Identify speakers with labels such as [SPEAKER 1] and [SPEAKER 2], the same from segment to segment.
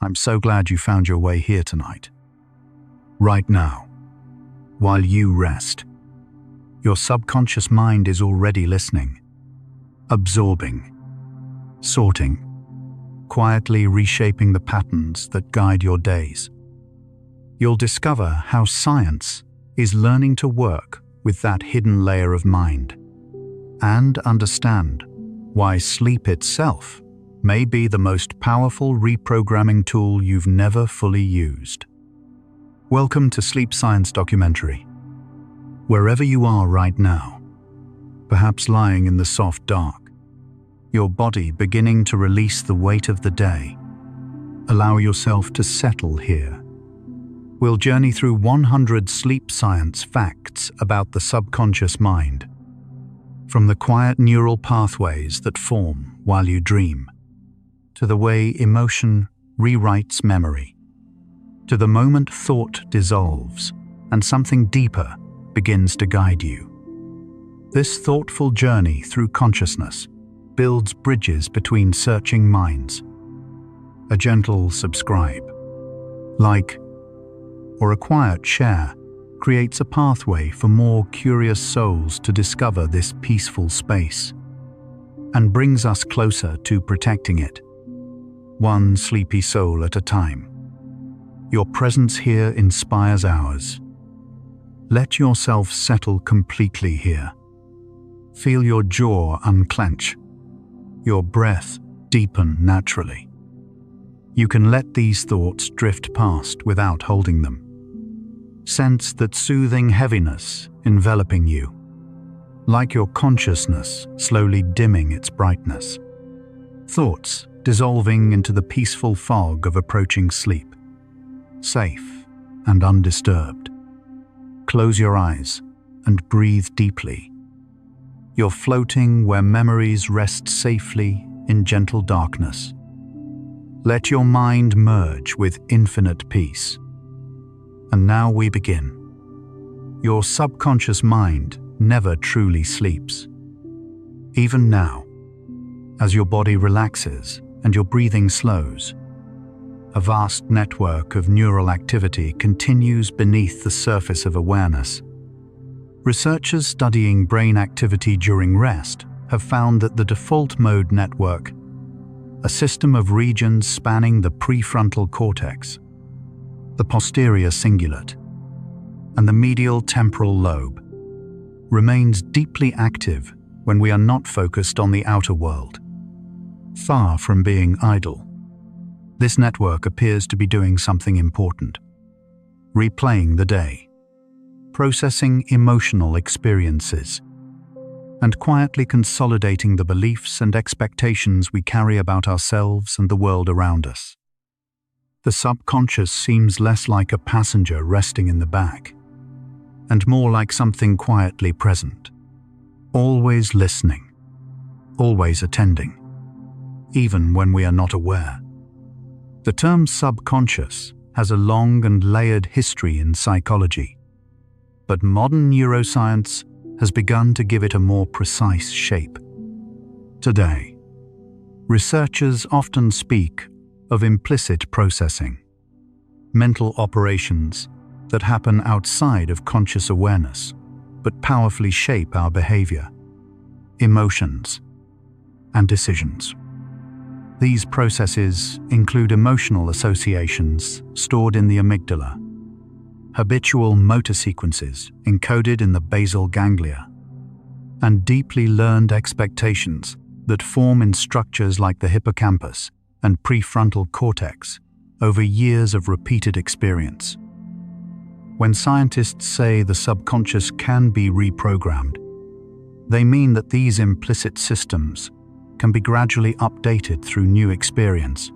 [SPEAKER 1] I'm so glad you found your way here tonight. Right now, while you rest, your subconscious mind is already listening, absorbing, sorting, quietly reshaping the patterns that guide your days. You'll discover how science is learning to work with that hidden layer of mind, and understand why sleep itself may be the most powerful reprogramming tool you've never fully used. Welcome to Sleep Science Documentary. Wherever you are right now, perhaps lying in the soft dark, your body beginning to release the weight of the day, allow yourself to settle here. We'll journey through 100 sleep science facts about the subconscious mind, from the quiet neural pathways that form while you dream, to the way emotion rewrites memory, to the moment thought dissolves and something deeper begins to guide you. This thoughtful journey through consciousness builds bridges between searching minds. A gentle subscribe, like, or a quiet share creates a pathway for more curious souls to discover this peaceful space, and brings us closer to protecting it, one sleepy soul at a time. Your presence here inspires ours. Let yourself settle completely here. Feel your jaw unclench, your breath deepen naturally. You can let these thoughts drift past without holding them. Sense that soothing heaviness enveloping you, like your consciousness slowly dimming its brightness. Thoughts dissolving into the peaceful fog of approaching sleep, safe and undisturbed. Close your eyes and breathe deeply. You're floating where memories rest safely in gentle darkness. Let your mind merge with infinite peace. And now we begin. Your subconscious mind never truly sleeps. Even now, as your body relaxes and your breathing slows, a vast network of neural activity continues beneath the surface of awareness. Researchers studying brain activity during rest have found that the default mode network, a system of regions spanning the prefrontal cortex, the posterior cingulate, and the medial temporal lobe, remains deeply active when we are not focused on the outer world. Far from being idle, this network appears to be doing something important, replaying the day, processing emotional experiences, and quietly consolidating the beliefs and expectations we carry about ourselves and the world around us. The subconscious seems less like a passenger resting in the back, and more like something quietly present, always listening, always attending, even when we are not aware. The term subconscious has a long and layered history in psychology, but modern neuroscience has begun to give it a more precise shape. Today, researchers often speak of implicit processing, mental operations that happen outside of conscious awareness but powerfully shape our behavior, emotions, and decisions. These processes include emotional associations stored in the amygdala, habitual motor sequences encoded in the basal ganglia, and deeply learned expectations that form in structures like the hippocampus and prefrontal cortex over years of repeated experience. When scientists say the subconscious can be reprogrammed, they mean that these implicit systems can be gradually updated through new experience,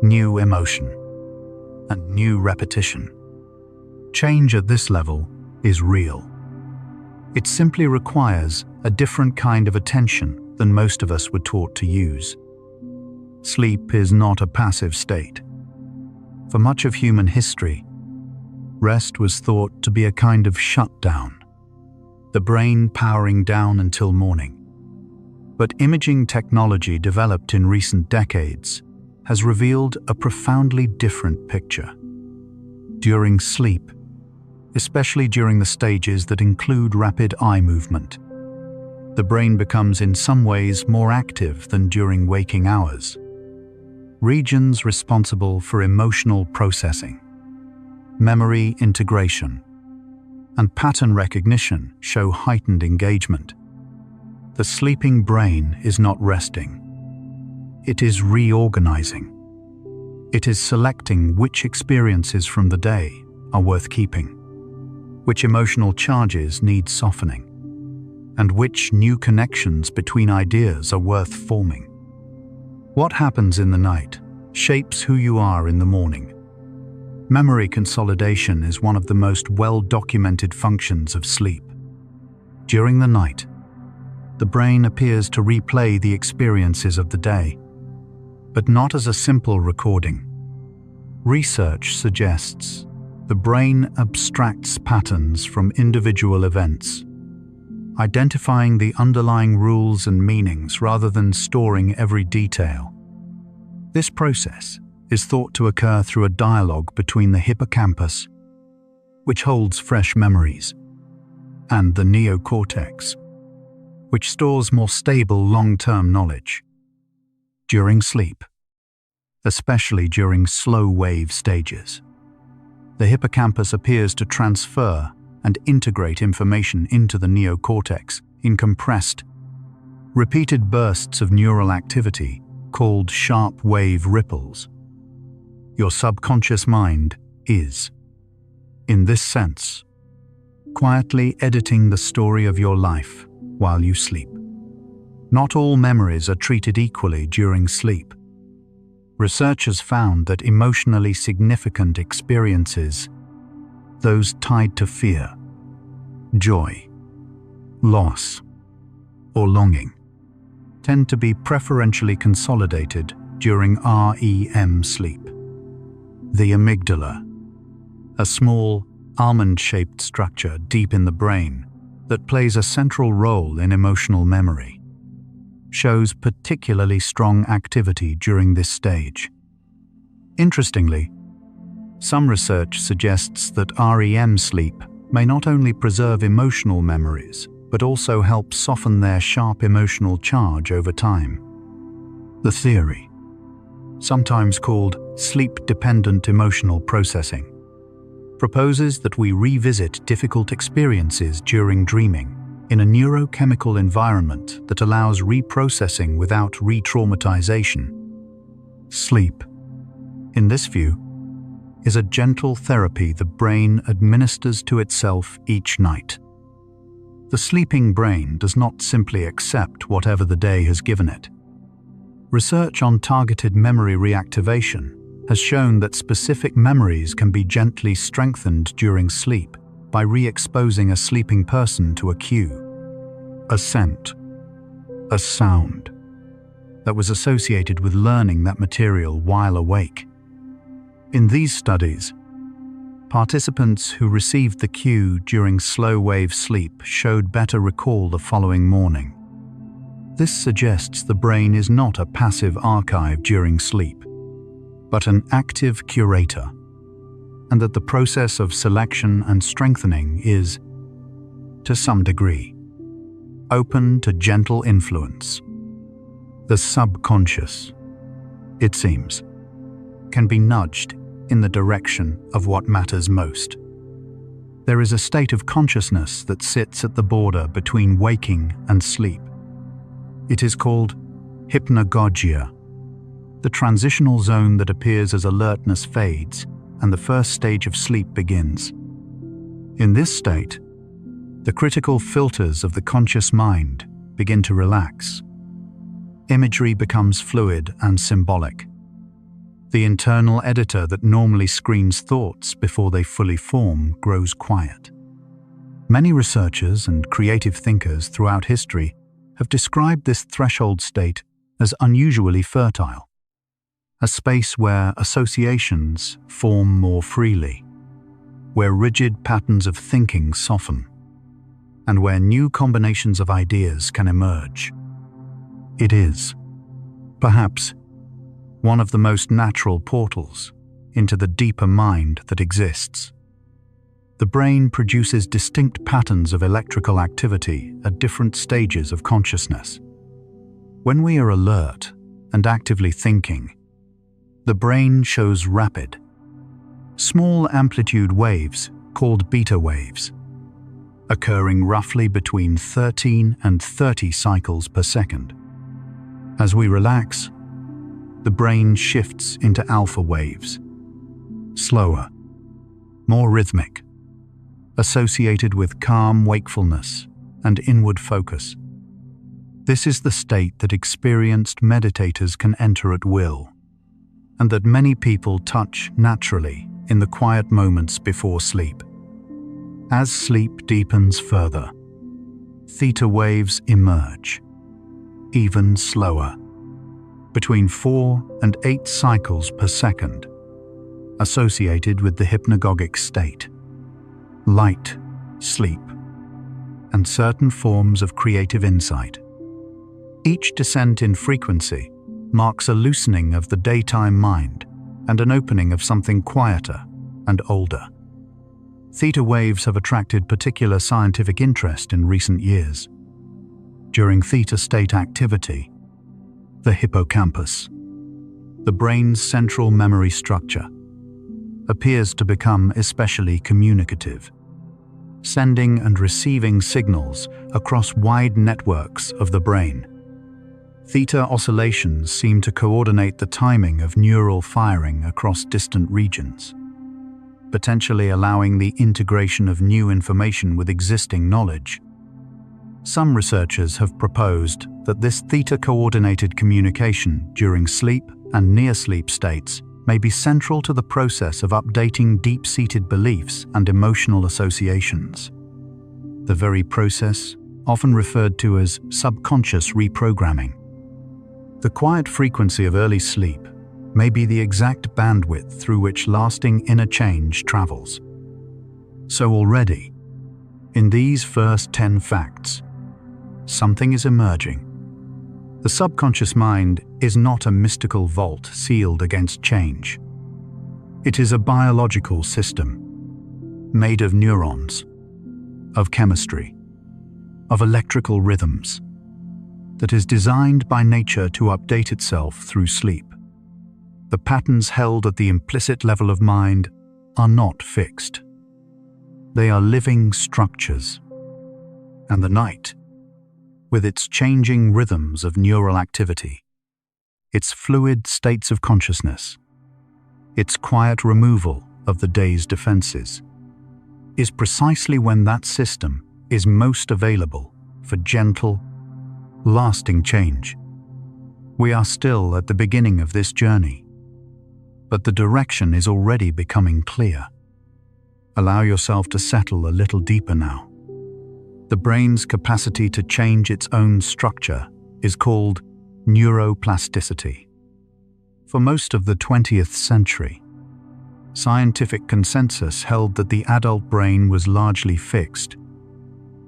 [SPEAKER 1] new emotion, and new repetition. Change at this level is real. It simply requires a different kind of attention than most of us were taught to use. Sleep is not a passive state. For much of human history, rest was thought to be a kind of shutdown, the brain powering down until morning. But imaging technology developed in recent decades has revealed a profoundly different picture. During sleep, especially during the stages that include rapid eye movement, the brain becomes in some ways more active than during waking hours. Regions responsible for emotional processing, memory integration, and pattern recognition show heightened engagement. The sleeping brain is not resting. It is reorganizing. It is selecting which experiences from the day are worth keeping, which emotional charges need softening, and which new connections between ideas are worth forming. What happens in the night shapes who you are in the morning. Memory consolidation is one of the most well-documented functions of sleep. During the night, the brain appears to replay the experiences of the day, but not as a simple recording. Research suggests the brain abstracts patterns from individual events, identifying the underlying rules and meanings rather than storing every detail. This process is thought to occur through a dialogue between the hippocampus, which holds fresh memories, and the neocortex, which stores more stable long-term knowledge. During sleep, especially during slow-wave stages, the hippocampus appears to transfer and integrate information into the neocortex in compressed, repeated bursts of neural activity called sharp wave ripples. Your subconscious mind is, in this sense, quietly editing the story of your life while you sleep. Not all memories are treated equally during sleep. Researchers found that emotionally significant experiences, those tied to fear, joy, loss, or longing, tend to be preferentially consolidated during REM sleep. The amygdala, a small, almond-shaped structure deep in the brain that plays a central role in emotional memory, shows particularly strong activity during this stage. Interestingly, some research suggests that REM sleep may not only preserve emotional memories, but also help soften their sharp emotional charge over time. The theory, sometimes called sleep-dependent emotional processing, proposes that we revisit difficult experiences during dreaming in a neurochemical environment that allows reprocessing without re-traumatization. Sleep, in this view, is a gentle therapy the brain administers to itself each night. The sleeping brain does not simply accept whatever the day has given it. Research on targeted memory reactivation has shown that specific memories can be gently strengthened during sleep by re-exposing a sleeping person to a cue, a scent, a sound that was associated with learning that material while awake. In these studies, participants who received the cue during slow-wave sleep showed better recall the following morning. This suggests the brain is not a passive archive during sleep, but an active curator, and that the process of selection and strengthening is, to some degree, open to gentle influence. The subconscious, it seems, can be nudged in the direction of what matters most. There is a state of consciousness that sits at the border between waking and sleep. It is called hypnagogia, the transitional zone that appears as alertness fades and the first stage of sleep begins. In this state, the critical filters of the conscious mind begin to relax. Imagery becomes fluid and symbolic. The internal editor that normally screens thoughts before they fully form grows quiet. Many researchers and creative thinkers throughout history have described this threshold state as unusually fertile, a space where associations form more freely, where rigid patterns of thinking soften, and where new combinations of ideas can emerge. It is, perhaps, one of the most natural portals into the deeper mind that exists. The brain produces distinct patterns of electrical activity at different stages of consciousness. When we are alert and actively thinking, the brain shows rapid, small amplitude waves called beta waves, occurring roughly between 13 and 30 cycles per second. As we relax, the brain shifts into alpha waves, slower, more rhythmic, associated with calm wakefulness and inward focus. This is the state that experienced meditators can enter at will, and that many people touch naturally in the quiet moments before sleep. As sleep deepens further, theta waves emerge, even slower, between 4 and 8 cycles per second, associated with the hypnagogic state, light, sleep, and certain forms of creative insight. Each descent in frequency marks a loosening of the daytime mind and an opening of something quieter and older. Theta waves have attracted particular scientific interest in recent years. During theta state activity, the hippocampus, the brain's central memory structure, appears to become especially communicative, sending and receiving signals across wide networks of the brain. Theta oscillations seem to coordinate the timing of neural firing across distant regions, potentially allowing the integration of new information with existing knowledge. Some researchers have proposed that this theta-coordinated communication during sleep and near-sleep states may be central to the process of updating deep-seated beliefs and emotional associations. The very process, often referred to as subconscious reprogramming. The quiet frequency of early sleep may be the exact bandwidth through which lasting inner change travels. So already, in these first 10 facts, something is emerging. The subconscious mind is not a mystical vault sealed against change. It is a biological system, made of neurons, of chemistry, of electrical rhythms, that is designed by nature to update itself through sleep. The patterns held at the implicit level of mind are not fixed. They are living structures. And the night, with its changing rhythms of neural activity, its fluid states of consciousness, its quiet removal of the day's defenses, is precisely when that system is most available for gentle, lasting change. We are still at the beginning of this journey, but the direction is already becoming clear. Allow yourself to settle a little deeper now. The brain's capacity to change its own structure is called neuroplasticity. For most of the 20th century, scientific consensus held that the adult brain was largely fixed,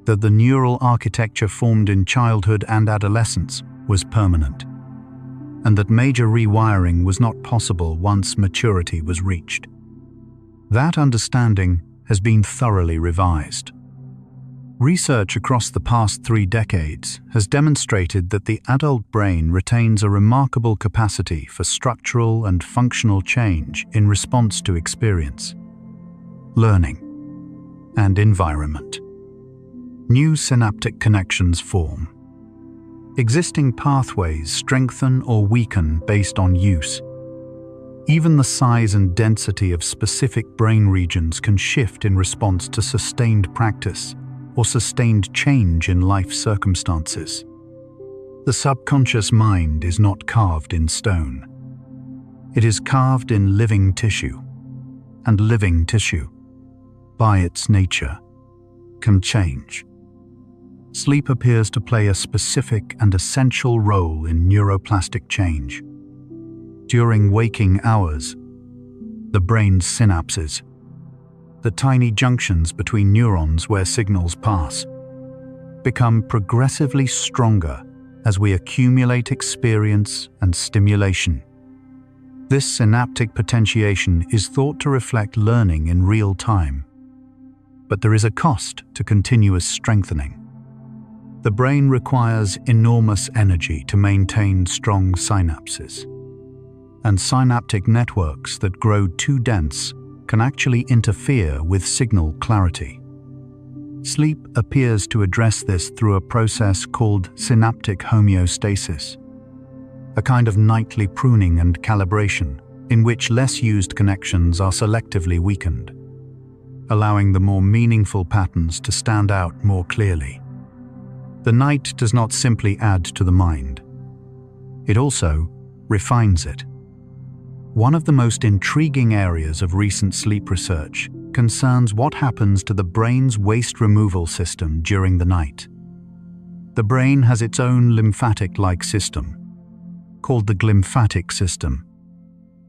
[SPEAKER 1] that the neural architecture formed in childhood and adolescence was permanent, and that major rewiring was not possible once maturity was reached. That understanding has been thoroughly revised. Research across the past 3 decades has demonstrated that the adult brain retains a remarkable capacity for structural and functional change in response to experience, learning, and environment. New synaptic connections form. Existing pathways strengthen or weaken based on use. Even the size and density of specific brain regions can shift in response to sustained practice or sustained change in life circumstances. The subconscious mind is not carved in stone. It is carved in living tissue, and living tissue, by its nature, can change. Sleep appears to play a specific and essential role in neuroplastic change. During waking hours, the brain's synapses, the tiny junctions between neurons where signals pass, become progressively stronger as we accumulate experience and stimulation. This synaptic potentiation is thought to reflect learning in real time. But there is a cost to continuous strengthening. The brain requires enormous energy to maintain strong synapses. And synaptic networks that grow too dense can actually interfere with signal clarity. Sleep appears to address this through a process called synaptic homeostasis, a kind of nightly pruning and calibration in which less used connections are selectively weakened, allowing the more meaningful patterns to stand out more clearly. The night does not simply add to the mind. It also refines it. One of the most intriguing areas of recent sleep research concerns what happens to the brain's waste removal system during the night. The brain has its own lymphatic-like system, called the glymphatic system,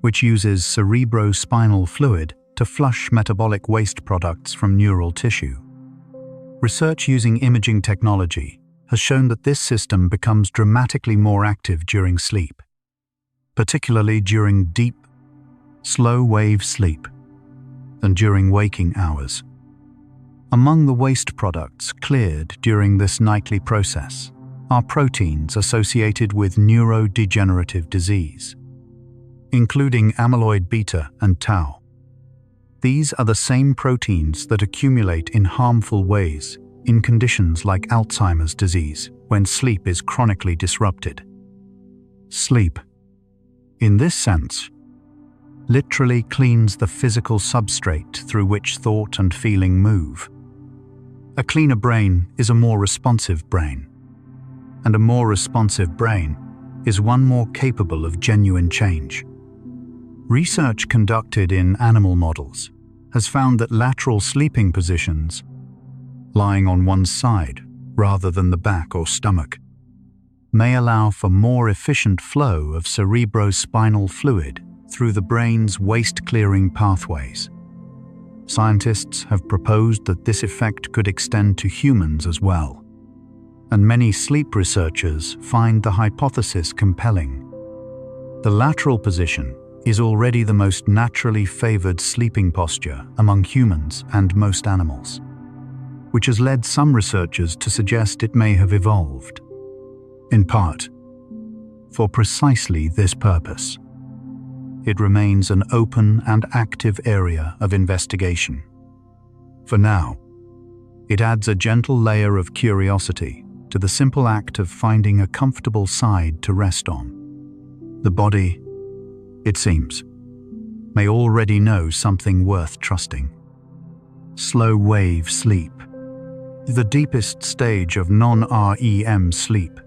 [SPEAKER 1] which uses cerebrospinal fluid to flush metabolic waste products from neural tissue. Research using imaging technology has shown that this system becomes dramatically more active during sleep, particularly during deep, slow-wave sleep, than during waking hours. Among the waste products cleared during this nightly process are proteins associated with neurodegenerative disease, including amyloid beta and tau. These are the same proteins that accumulate in harmful ways in conditions like Alzheimer's disease when sleep is chronically disrupted. Sleep, in this sense, literally cleans the physical substrate through which thought and feeling move. A cleaner brain is a more responsive brain, and a more responsive brain is one more capable of genuine change. Research conducted in animal models has found that lateral sleeping positions, lying on one side rather than the back or stomach, may allow for more efficient flow of cerebrospinal fluid through the brain's waste-clearing pathways. Scientists have proposed that this effect could extend to humans as well, and many sleep researchers find the hypothesis compelling. The lateral position is already the most naturally favored sleeping posture among humans and most animals, which has led some researchers to suggest it may have evolved, in part, for precisely this purpose. It remains an open and active area of investigation. For now, it adds a gentle layer of curiosity to the simple act of finding a comfortable side to rest on. The body, it seems, may already know something worth trusting. Slow-wave sleep, the deepest stage of non-REM sleep,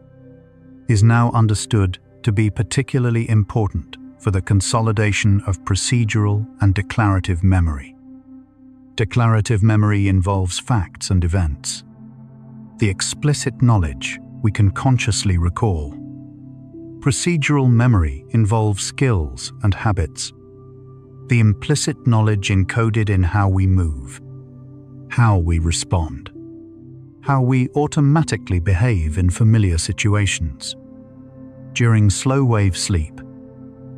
[SPEAKER 1] is now understood to be particularly important for the consolidation of procedural and declarative memory. Declarative memory involves facts and events, the explicit knowledge we can consciously recall. Procedural memory involves skills and habits, the implicit knowledge encoded in how we move, how we respond, how we automatically behave in familiar situations. During slow-wave sleep,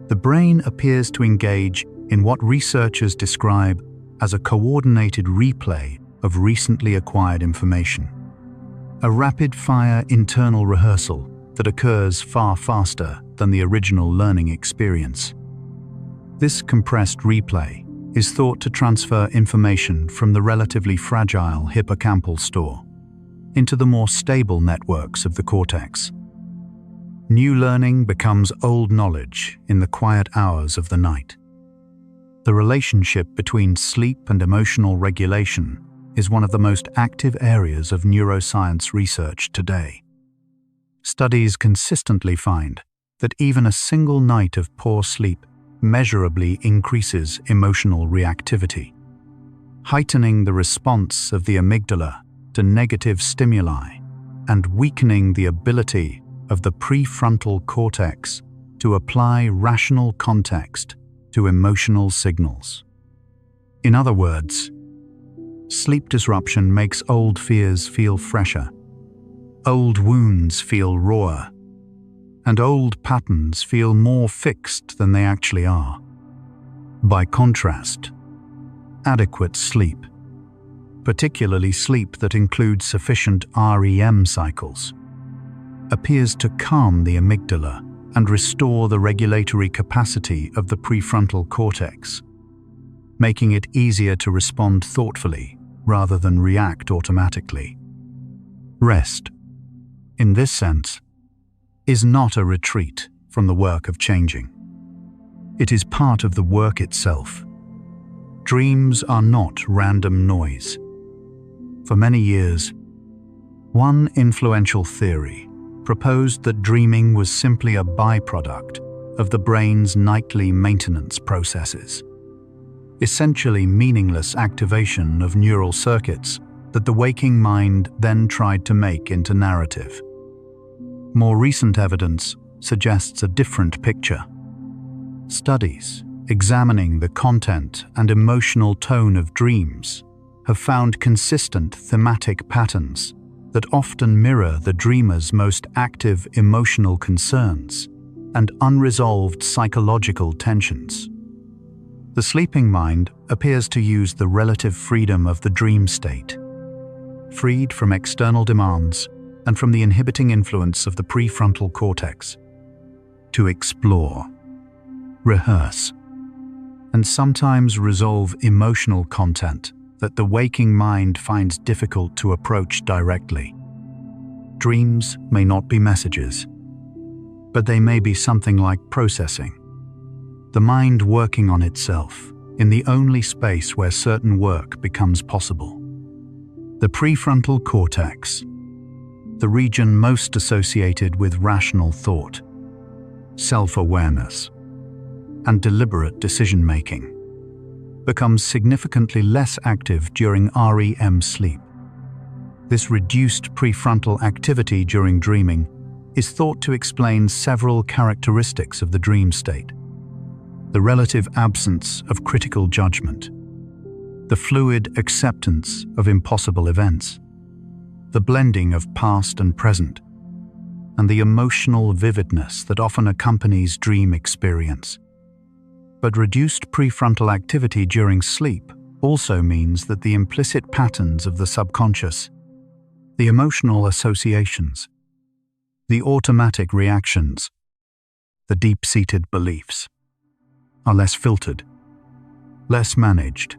[SPEAKER 1] the brain appears to engage in what researchers describe as a coordinated replay of recently acquired information, a rapid-fire internal rehearsal that occurs far faster than the original learning experience. This compressed replay is thought to transfer information from the relatively fragile hippocampal store into the more stable networks of the cortex. New learning becomes old knowledge in the quiet hours of the night. The relationship between sleep and emotional regulation is one of the most active areas of neuroscience research today. Studies consistently find that even a single night of poor sleep measurably increases emotional reactivity, heightening the response of the amygdala to negative stimuli and weakening the ability of the prefrontal cortex to apply rational context to emotional signals. In other words, sleep disruption makes old fears feel fresher, old wounds feel rawer, and old patterns feel more fixed than they actually are. By contrast, adequate sleep, particularly sleep that includes sufficient REM cycles, appears to calm the amygdala and restore the regulatory capacity of the prefrontal cortex, making it easier to respond thoughtfully rather than react automatically. Rest, in this sense, is not a retreat from the work of changing. It is part of the work itself. Dreams are not random noise. For many years, one influential theory proposed that dreaming was simply a byproduct of the brain's nightly maintenance processes, essentially meaningless activation of neural circuits that the waking mind then tried to make into narrative. More recent evidence suggests a different picture. Studies examining the content and emotional tone of dreams have found consistent thematic patterns that often mirror the dreamer's most active emotional concerns and unresolved psychological tensions. The sleeping mind appears to use the relative freedom of the dream state, freed from external demands and from the inhibiting influence of the prefrontal cortex, to explore, rehearse, and sometimes resolve emotional content that the waking mind finds difficult to approach directly. Dreams may not be messages, but they may be something like processing. The mind working on itself in the only space where certain work becomes possible. The prefrontal cortex, the region most associated with rational thought, self-awareness, and deliberate decision-making, becomes significantly less active during REM sleep. This reduced prefrontal activity during dreaming is thought to explain several characteristics of the dream state: the relative absence of critical judgment, the fluid acceptance of impossible events, the blending of past and present, and the emotional vividness that often accompanies dream experience. But reduced prefrontal activity during sleep also means that the implicit patterns of the subconscious, the emotional associations, the automatic reactions, the deep-seated beliefs, are less filtered, less managed,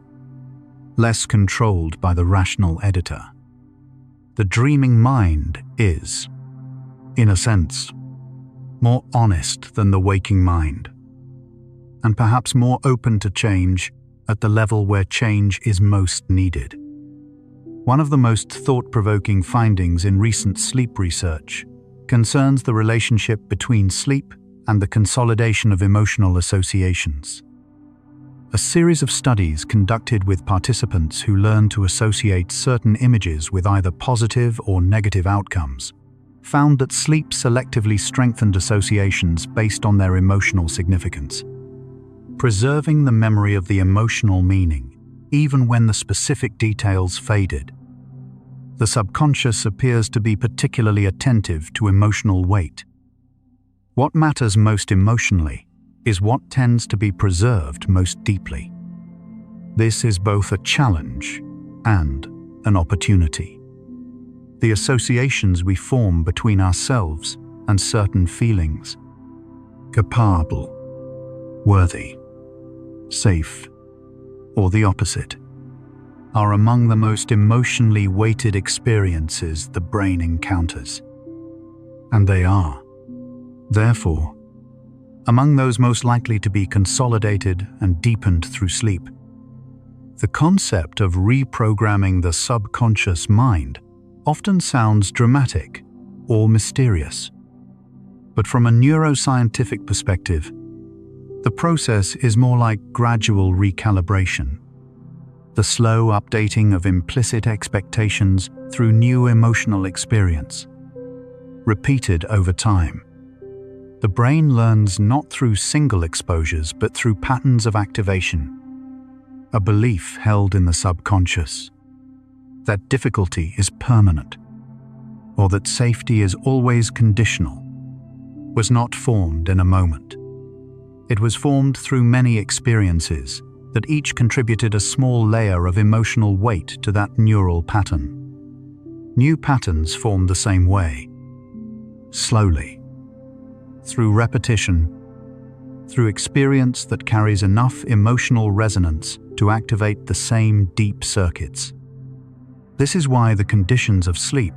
[SPEAKER 1] less controlled by the rational editor. The dreaming mind is, in a sense, more honest than the waking mind, and perhaps more open to change at the level where change is most needed. One of the most thought-provoking findings in recent sleep research concerns the relationship between sleep and the consolidation of emotional associations. A series of studies conducted with participants who learned to associate certain images with either positive or negative outcomes found that sleep selectively strengthened associations based on their emotional significance, preserving the memory of the emotional meaning even when the specific details faded. The subconscious appears to be particularly attentive to emotional weight. What matters most emotionally is what tends to be preserved most deeply. This is both a challenge and an opportunity. The associations we form between ourselves and certain feelings, capable, worthy, safe, or the opposite, are among the most emotionally weighted experiences the brain encounters. And they are, therefore, among those most likely to be consolidated and deepened through sleep. The concept of reprogramming the subconscious mind often sounds dramatic or mysterious. But from a neuroscientific perspective, the process is more like gradual recalibration, the slow updating of implicit expectations through new emotional experience. Repeated over time, the brain learns not through single exposures but through patterns of activation, a belief held in the subconscious that difficulty is permanent, or that safety is always conditional, was not formed in a moment. It was formed through many experiences that each contributed a small layer of emotional weight to that neural pattern. New patterns form the same way, slowly, through repetition, through experience that carries enough emotional resonance to activate the same deep circuits. This is why the conditions of sleep,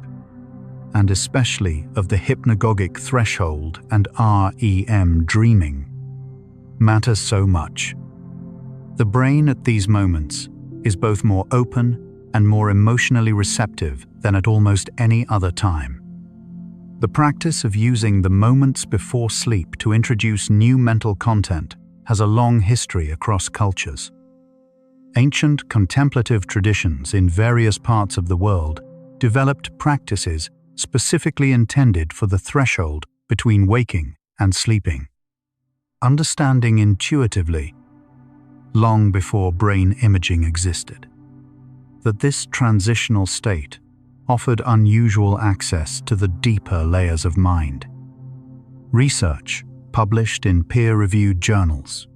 [SPEAKER 1] and especially of the hypnagogic threshold and REM dreaming, matter so much. The brain at these moments is both more open and more emotionally receptive than at almost any other time. The practice of using the moments before sleep to introduce new mental content has a long history across cultures. Ancient contemplative traditions in various parts of the world developed practices specifically intended for the threshold between waking and sleeping. Understanding intuitively, long before brain imaging existed, that this transitional state offered unusual access to the deeper layers of mind. Research, published in peer-reviewed journals,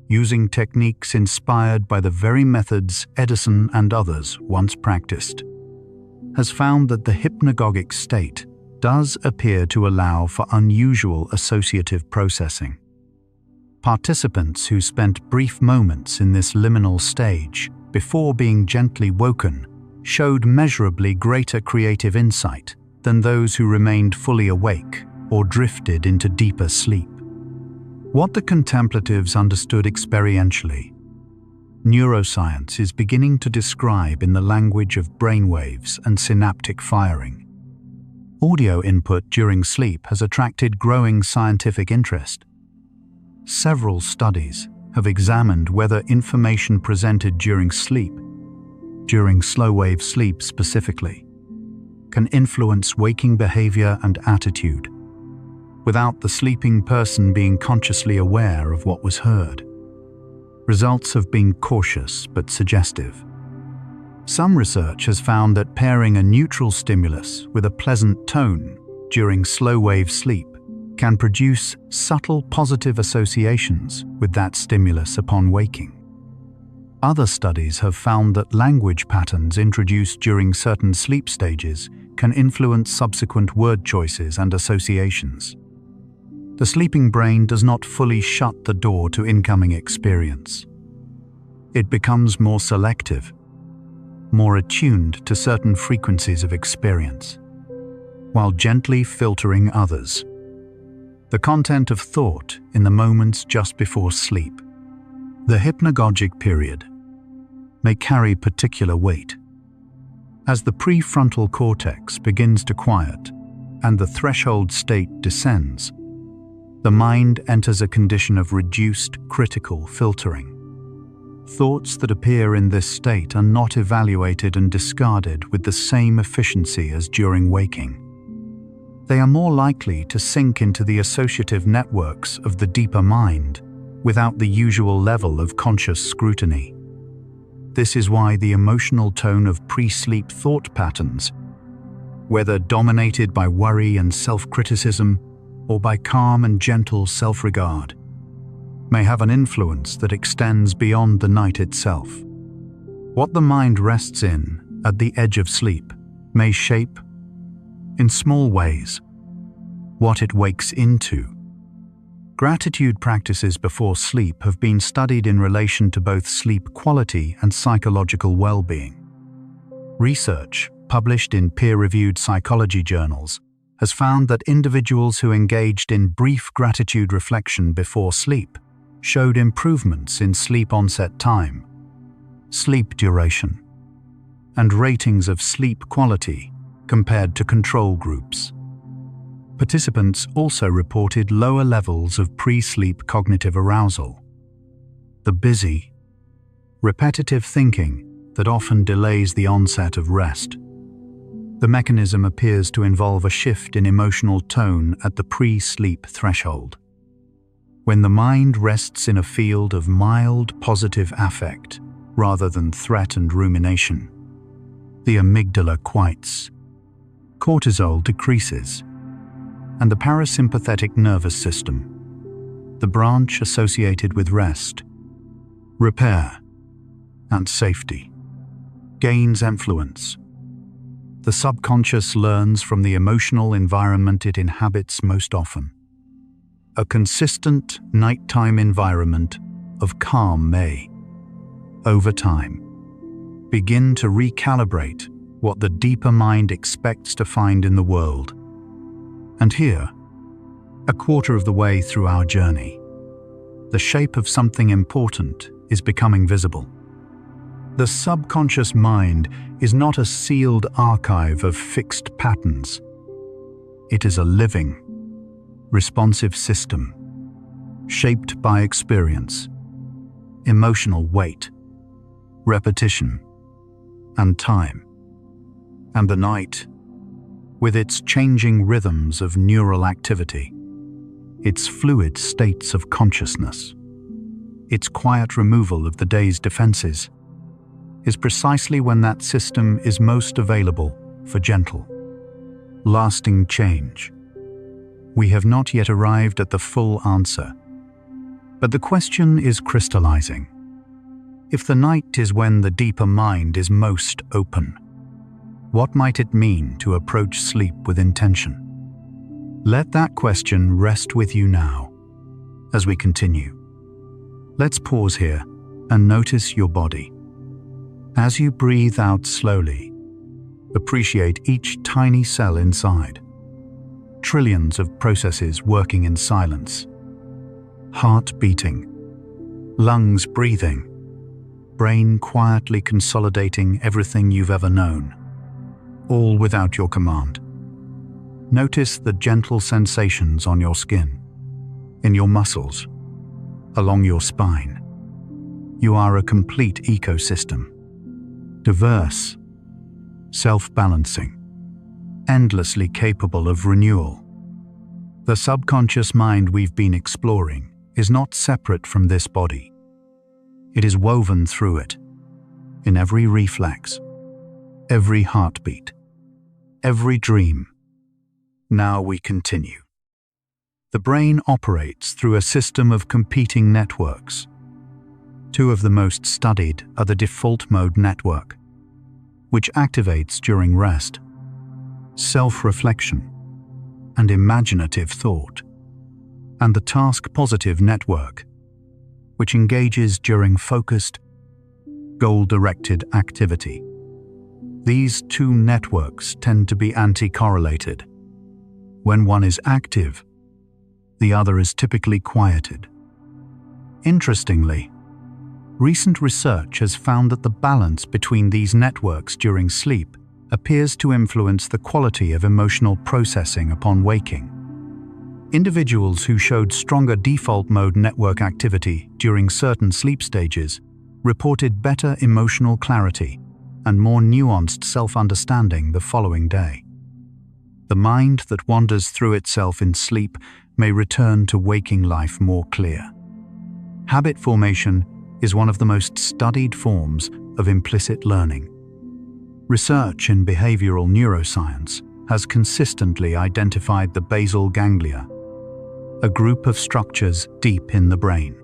[SPEAKER 1] using techniques inspired by the very methods Edison and others once practiced, has found that the hypnagogic state does appear to allow for unusual associative processing. Participants who spent brief moments in this liminal stage before being gently woken showed measurably greater creative insight than those who remained fully awake or drifted into deeper sleep. What the contemplatives understood experientially, neuroscience is beginning to describe in the language of brainwaves and synaptic firing. Audio input during sleep has attracted growing scientific interest. Several studies have examined whether information presented during sleep, during slow-wave sleep specifically, can influence waking behavior and attitude, without the sleeping person being consciously aware of what was heard. Results have been cautious but suggestive. Some research has found that pairing a neutral stimulus with a pleasant tone during slow-wave sleep can produce subtle positive associations with that stimulus upon waking. Other studies have found that language patterns introduced during certain sleep stages can influence subsequent word choices and associations. The sleeping brain does not fully shut the door to incoming experience. It becomes more selective, more attuned to certain frequencies of experience, while gently filtering others. The content of thought in the moments just before sleep, the hypnagogic period, may carry particular weight. As the prefrontal cortex begins to quiet and the threshold state descends, the mind enters a condition of reduced critical filtering. Thoughts that appear in this state are not evaluated and discarded with the same efficiency as during waking. They are more likely to sink into the associative networks of the deeper mind without the usual level of conscious scrutiny. This is why the emotional tone of pre-sleep thought patterns, whether dominated by worry and self-criticism or by calm and gentle self-regard, may have an influence that extends beyond the night itself. What the mind rests in at the edge of sleep may shape, in small ways, what it wakes into. Gratitude practices before sleep have been studied in relation to both sleep quality and psychological well-being. Research, published in peer-reviewed psychology journals, has found that individuals who engaged in brief gratitude reflection before sleep showed improvements in sleep onset time, sleep duration, and ratings of sleep quality compared to control groups. Participants also reported lower levels of pre-sleep cognitive arousal. The busy, repetitive thinking that often delays the onset of rest. The mechanism appears to involve a shift in emotional tone at the pre-sleep threshold. When the mind rests in a field of mild positive affect rather than threat and rumination, the amygdala quiets, cortisol decreases, and the parasympathetic nervous system, the branch associated with rest, repair, and safety, gains influence. The subconscious learns from the emotional environment it inhabits most often. A consistent nighttime environment of calm may, over time, begin to recalibrate what the deeper mind expects to find in the world. And here, a quarter of the way through our journey, the shape of something important is becoming visible. The subconscious mind is not a sealed archive of fixed patterns. It is a living, responsive system, shaped by experience, emotional weight, repetition, and time. And the night, with its changing rhythms of neural activity, its fluid states of consciousness, its quiet removal of the day's defenses, is precisely when that system is most available for gentle, lasting change. We have not yet arrived at the full answer, but the question is crystallizing. If the night is when the deeper mind is most open, what might it mean to approach sleep with intention? Let that question rest with you now. As we continue, let's pause here and notice your body. As you breathe out slowly, appreciate each tiny cell inside. Trillions of processes working in silence. Heart beating, lungs breathing, brain quietly consolidating everything you've ever known, all without your command. Notice the gentle sensations on your skin, in your muscles, along your spine. You are a complete ecosystem, diverse, self-balancing, endlessly capable of renewal. The subconscious mind we've been exploring is not separate from this body. It is woven through it, in every reflex, every heartbeat, every dream. Now we continue. The brain operates through a system of competing networks. Two of the most studied are the default mode network, which activates during rest, self-reflection, and imaginative thought, and the task-positive network, which engages during focused, goal-directed activity. These two networks tend to be anti-correlated. When one is active, the other is typically quieted. Interestingly, recent research has found that the balance between these networks during sleep appears to influence the quality of emotional processing upon waking. Individuals who showed stronger default mode network activity during certain sleep stages reported better emotional clarity and more nuanced self-understanding the following day. The mind that wanders through itself in sleep may return to waking life more clear. Habit formation is one of the most studied forms of implicit learning. Research in behavioral neuroscience has consistently identified the basal ganglia, a group of structures deep in the brain,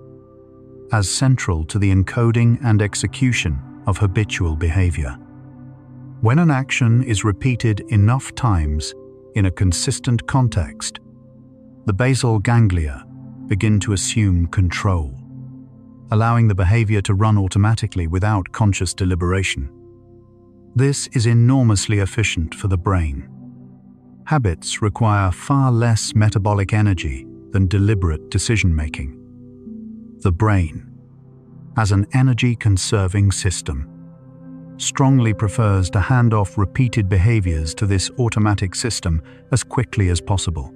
[SPEAKER 1] as central to the encoding and execution of habitual behavior. When an action is repeated enough times in a consistent context, the basal ganglia begin to assume control, allowing the behavior to run automatically without conscious deliberation. This is enormously efficient for the brain. Habits require far less metabolic energy than deliberate decision-making. The brain, as an energy-conserving system, strongly prefers to hand off repeated behaviors to this automatic system as quickly as possible.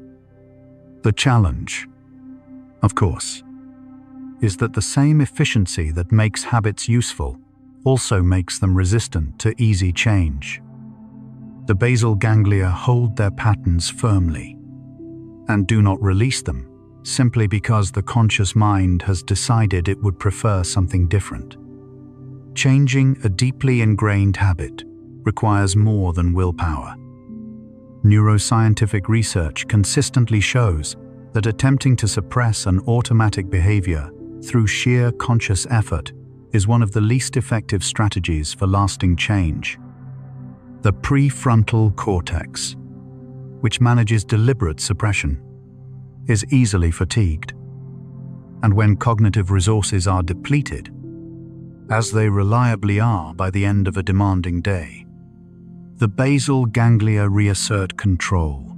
[SPEAKER 1] The challenge, of course, is that the same efficiency that makes habits useful also makes them resistant to easy change. The basal ganglia hold their patterns firmly and do not release them simply because the conscious mind has decided it would prefer something different. Changing a deeply ingrained habit requires more than willpower. Neuroscientific research consistently shows that attempting to suppress an automatic behavior through sheer conscious effort is one of the least effective strategies for lasting change. The prefrontal cortex, which manages deliberate suppression, is easily fatigued. And when cognitive resources are depleted, as they reliably are by the end of a demanding day, the basal ganglia reassert control.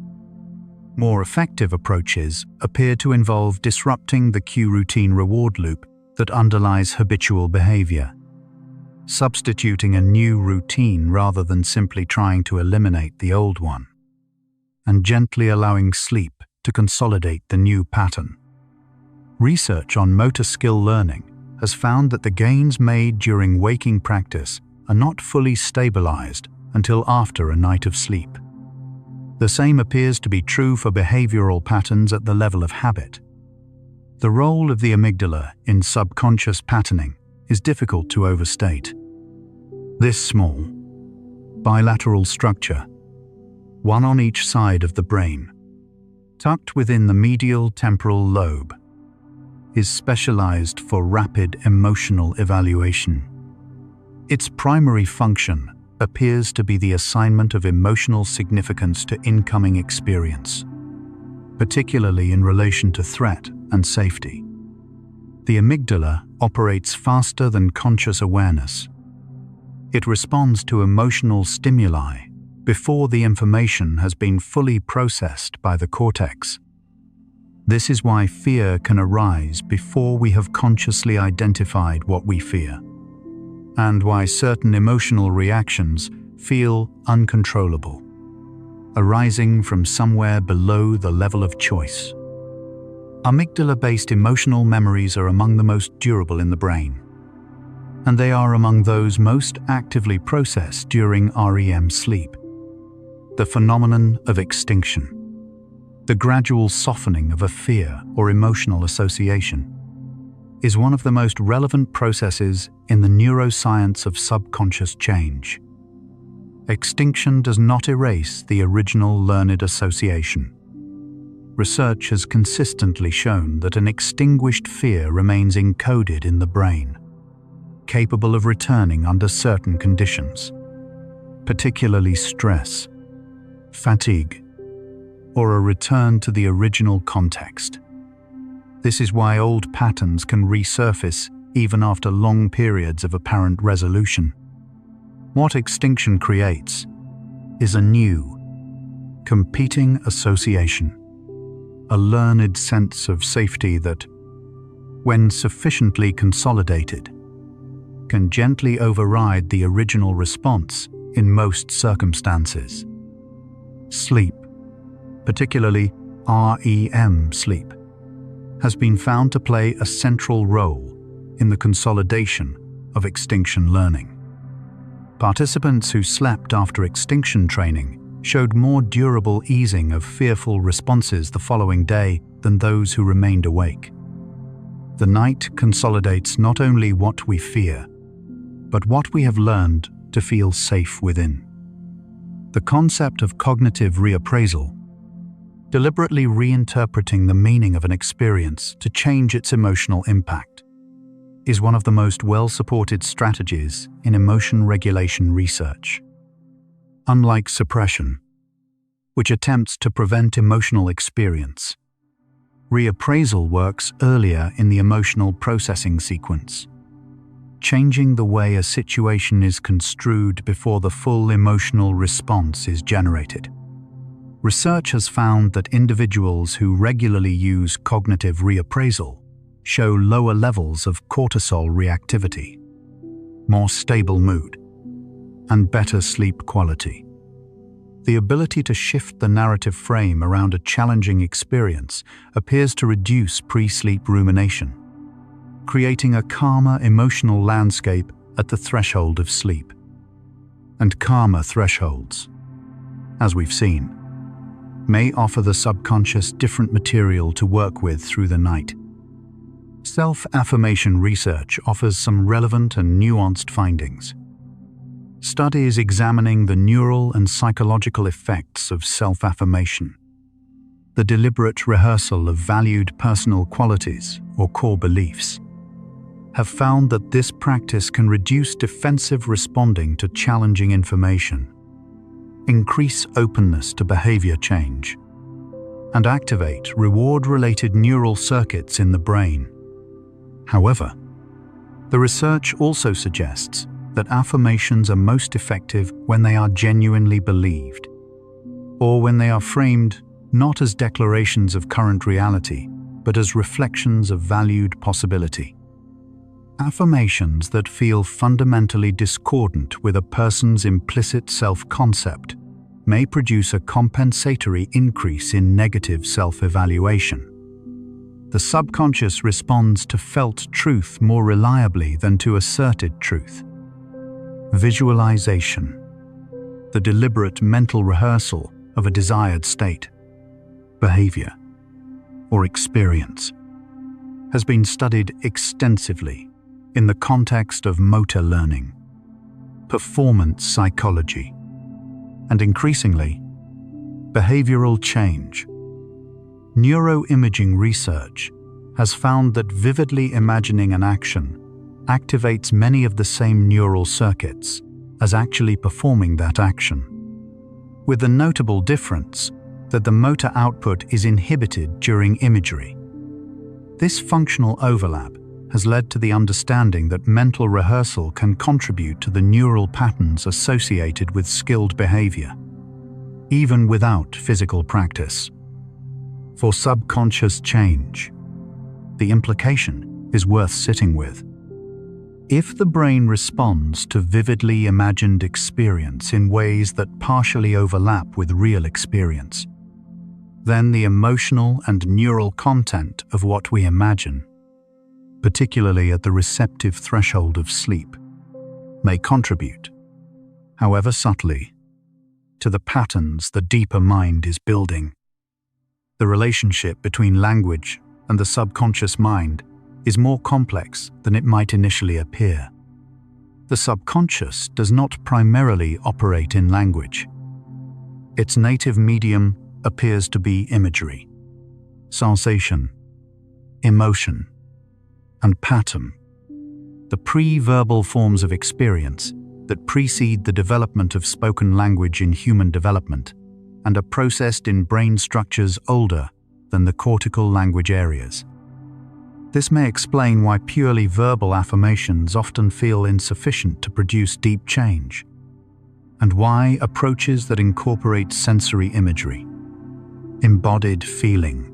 [SPEAKER 1] More effective approaches appear to involve disrupting the cue routine reward loop that underlies habitual behavior, substituting a new routine rather than simply trying to eliminate the old one, and gently allowing sleep to consolidate the new pattern. Research on motor skill learning has found that the gains made during waking practice are not fully stabilized until after a night of sleep. The same appears to be true for behavioral patterns at the level of habit. The role of the amygdala in subconscious patterning is difficult to overstate. This small, bilateral structure, one on each side of the brain, tucked within the medial temporal lobe, is specialized for rapid emotional evaluation. Its primary function appears to be the assignment of emotional significance to incoming experience, particularly in relation to threat and safety. The amygdala operates faster than conscious awareness. It responds to emotional stimuli before the information has been fully processed by the cortex. This is why fear can arise before we have consciously identified what we fear, and why certain emotional reactions feel uncontrollable, arising from somewhere below the level of choice. Amygdala-based emotional memories are among the most durable in the brain, and they are among those most actively processed during REM sleep. The phenomenon of extinction, the gradual softening of a fear or emotional association, is one of the most relevant processes in the neuroscience of subconscious change. Extinction does not erase the original learned association. Research has consistently shown that an extinguished fear remains encoded in the brain, capable of returning under certain conditions, particularly stress, fatigue, or a return to the original context. This is why old patterns can resurface even after long periods of apparent resolution. What extinction creates is a new, competing association, a learned sense of safety that, when sufficiently consolidated, can gently override the original response in most circumstances. Sleep, particularly REM sleep, has been found to play a central role in the consolidation of extinction learning. Participants who slept after extinction training showed more durable easing of fearful responses the following day than those who remained awake. The night consolidates not only what we fear, but what we have learned to feel safe within. The concept of cognitive reappraisal, deliberately reinterpreting the meaning of an experience to change its emotional impact, is one of the most well-supported strategies in emotion regulation research. Unlike suppression, which attempts to prevent emotional experience, reappraisal works earlier in the emotional processing sequence, changing the way a situation is construed before the full emotional response is generated. Research has found that individuals who regularly use cognitive reappraisal show lower levels of cortisol reactivity, more stable mood, and better sleep quality. The ability to shift the narrative frame around a challenging experience appears to reduce pre-sleep rumination, creating a calmer emotional landscape at the threshold of sleep. And calmer thresholds, as we've seen, may offer the subconscious different material to work with through the night. Self-affirmation research offers some relevant and nuanced findings. studies examining the neural and psychological effects of self-affirmation, the deliberate rehearsal of valued personal qualities or core beliefs, have found that this practice can reduce defensive responding to challenging information, increase openness to behavior change, and activate reward-related neural circuits in the brain. However, the research also suggests that affirmations are most effective when they are genuinely believed, or when they are framed not as declarations of current reality, but as reflections of valued possibility. Affirmations that feel fundamentally discordant with a person's implicit self-concept may produce a compensatory increase in negative self-evaluation. The subconscious responds to felt truth more reliably than to asserted truth. Visualization, the deliberate mental rehearsal of a desired state, behavior, or experience, has been studied extensively in the context of motor learning, performance psychology, and increasingly, behavioral change. Neuroimaging research has found that vividly imagining an action activates many of the same neural circuits as actually performing that action, with the notable difference that the motor output is inhibited during imagery. This functional overlap has led to the understanding that mental rehearsal can contribute to the neural patterns associated with skilled behavior, even without physical practice. For subconscious change, the implication is worth sitting with. If the brain responds to vividly imagined experience in ways that partially overlap with real experience, then the emotional and neural content of what we imagine, particularly at the receptive threshold of sleep, may contribute, however subtly, to the patterns the deeper mind is building. The relationship between language and the subconscious mind is more complex than it might initially appear. The subconscious does not primarily operate in language. Its native medium appears to be imagery, sensation, emotion, and pattern, the pre-verbal forms of experience that precede the development of spoken language in human development and are processed in brain structures older than the cortical language areas. This may explain why purely verbal affirmations often feel insufficient to produce deep change, and why approaches that incorporate sensory imagery, embodied feeling,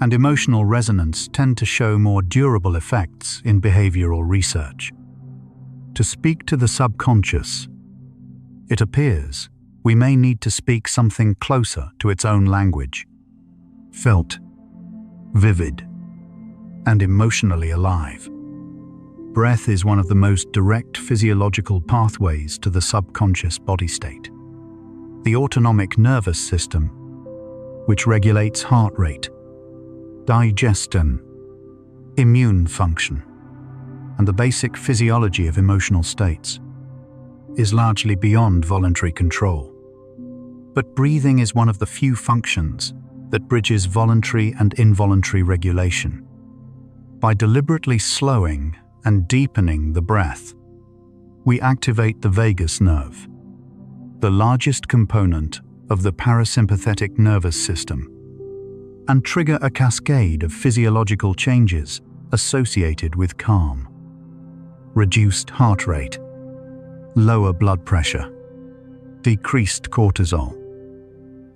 [SPEAKER 1] and emotional resonance tend to show more durable effects in behavioral research. To speak to the subconscious, it appears we may need to speak something closer to its own language, felt, vivid, and emotionally alive. Breath is one of the most direct physiological pathways to the subconscious body state. The autonomic nervous system, which regulates heart rate, digestion, immune function, and the basic physiology of emotional states, is largely beyond voluntary control. But breathing is one of the few functions that bridges voluntary and involuntary regulation. By deliberately slowing and deepening the breath, we activate the vagus nerve, the largest component of the parasympathetic nervous system, and trigger a cascade of physiological changes associated with calm. Reduced heart rate, lower blood pressure, decreased cortisol,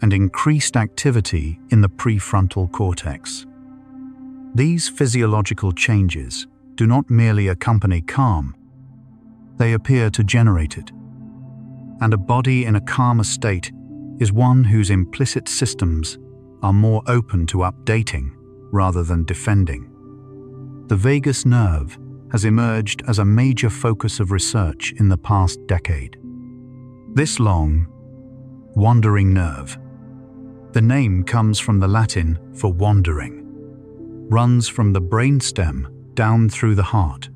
[SPEAKER 1] and increased activity in the prefrontal cortex. These physiological changes do not merely accompany calm, they appear to generate it. And a body in a calmer state is one whose implicit systems are more open to updating rather than defending. The vagus nerve has emerged as a major focus of research in the past decade. This long, wandering nerve, the name comes from the Latin for wandering, runs from the brainstem down through the heart,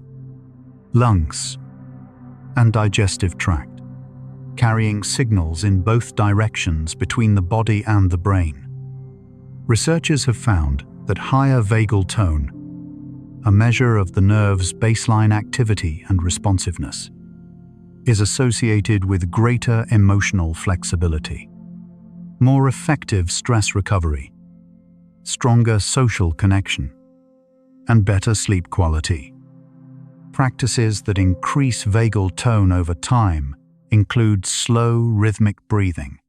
[SPEAKER 1] lungs, and digestive tract, carrying signals in both directions between the body and the brain. Researchers have found that higher vagal tone, a measure of the nerve's baseline activity and responsiveness, is associated with greater emotional flexibility, more effective stress recovery, stronger social connection, and better sleep quality. Practices that increase vagal tone over time include slow rhythmic breathing,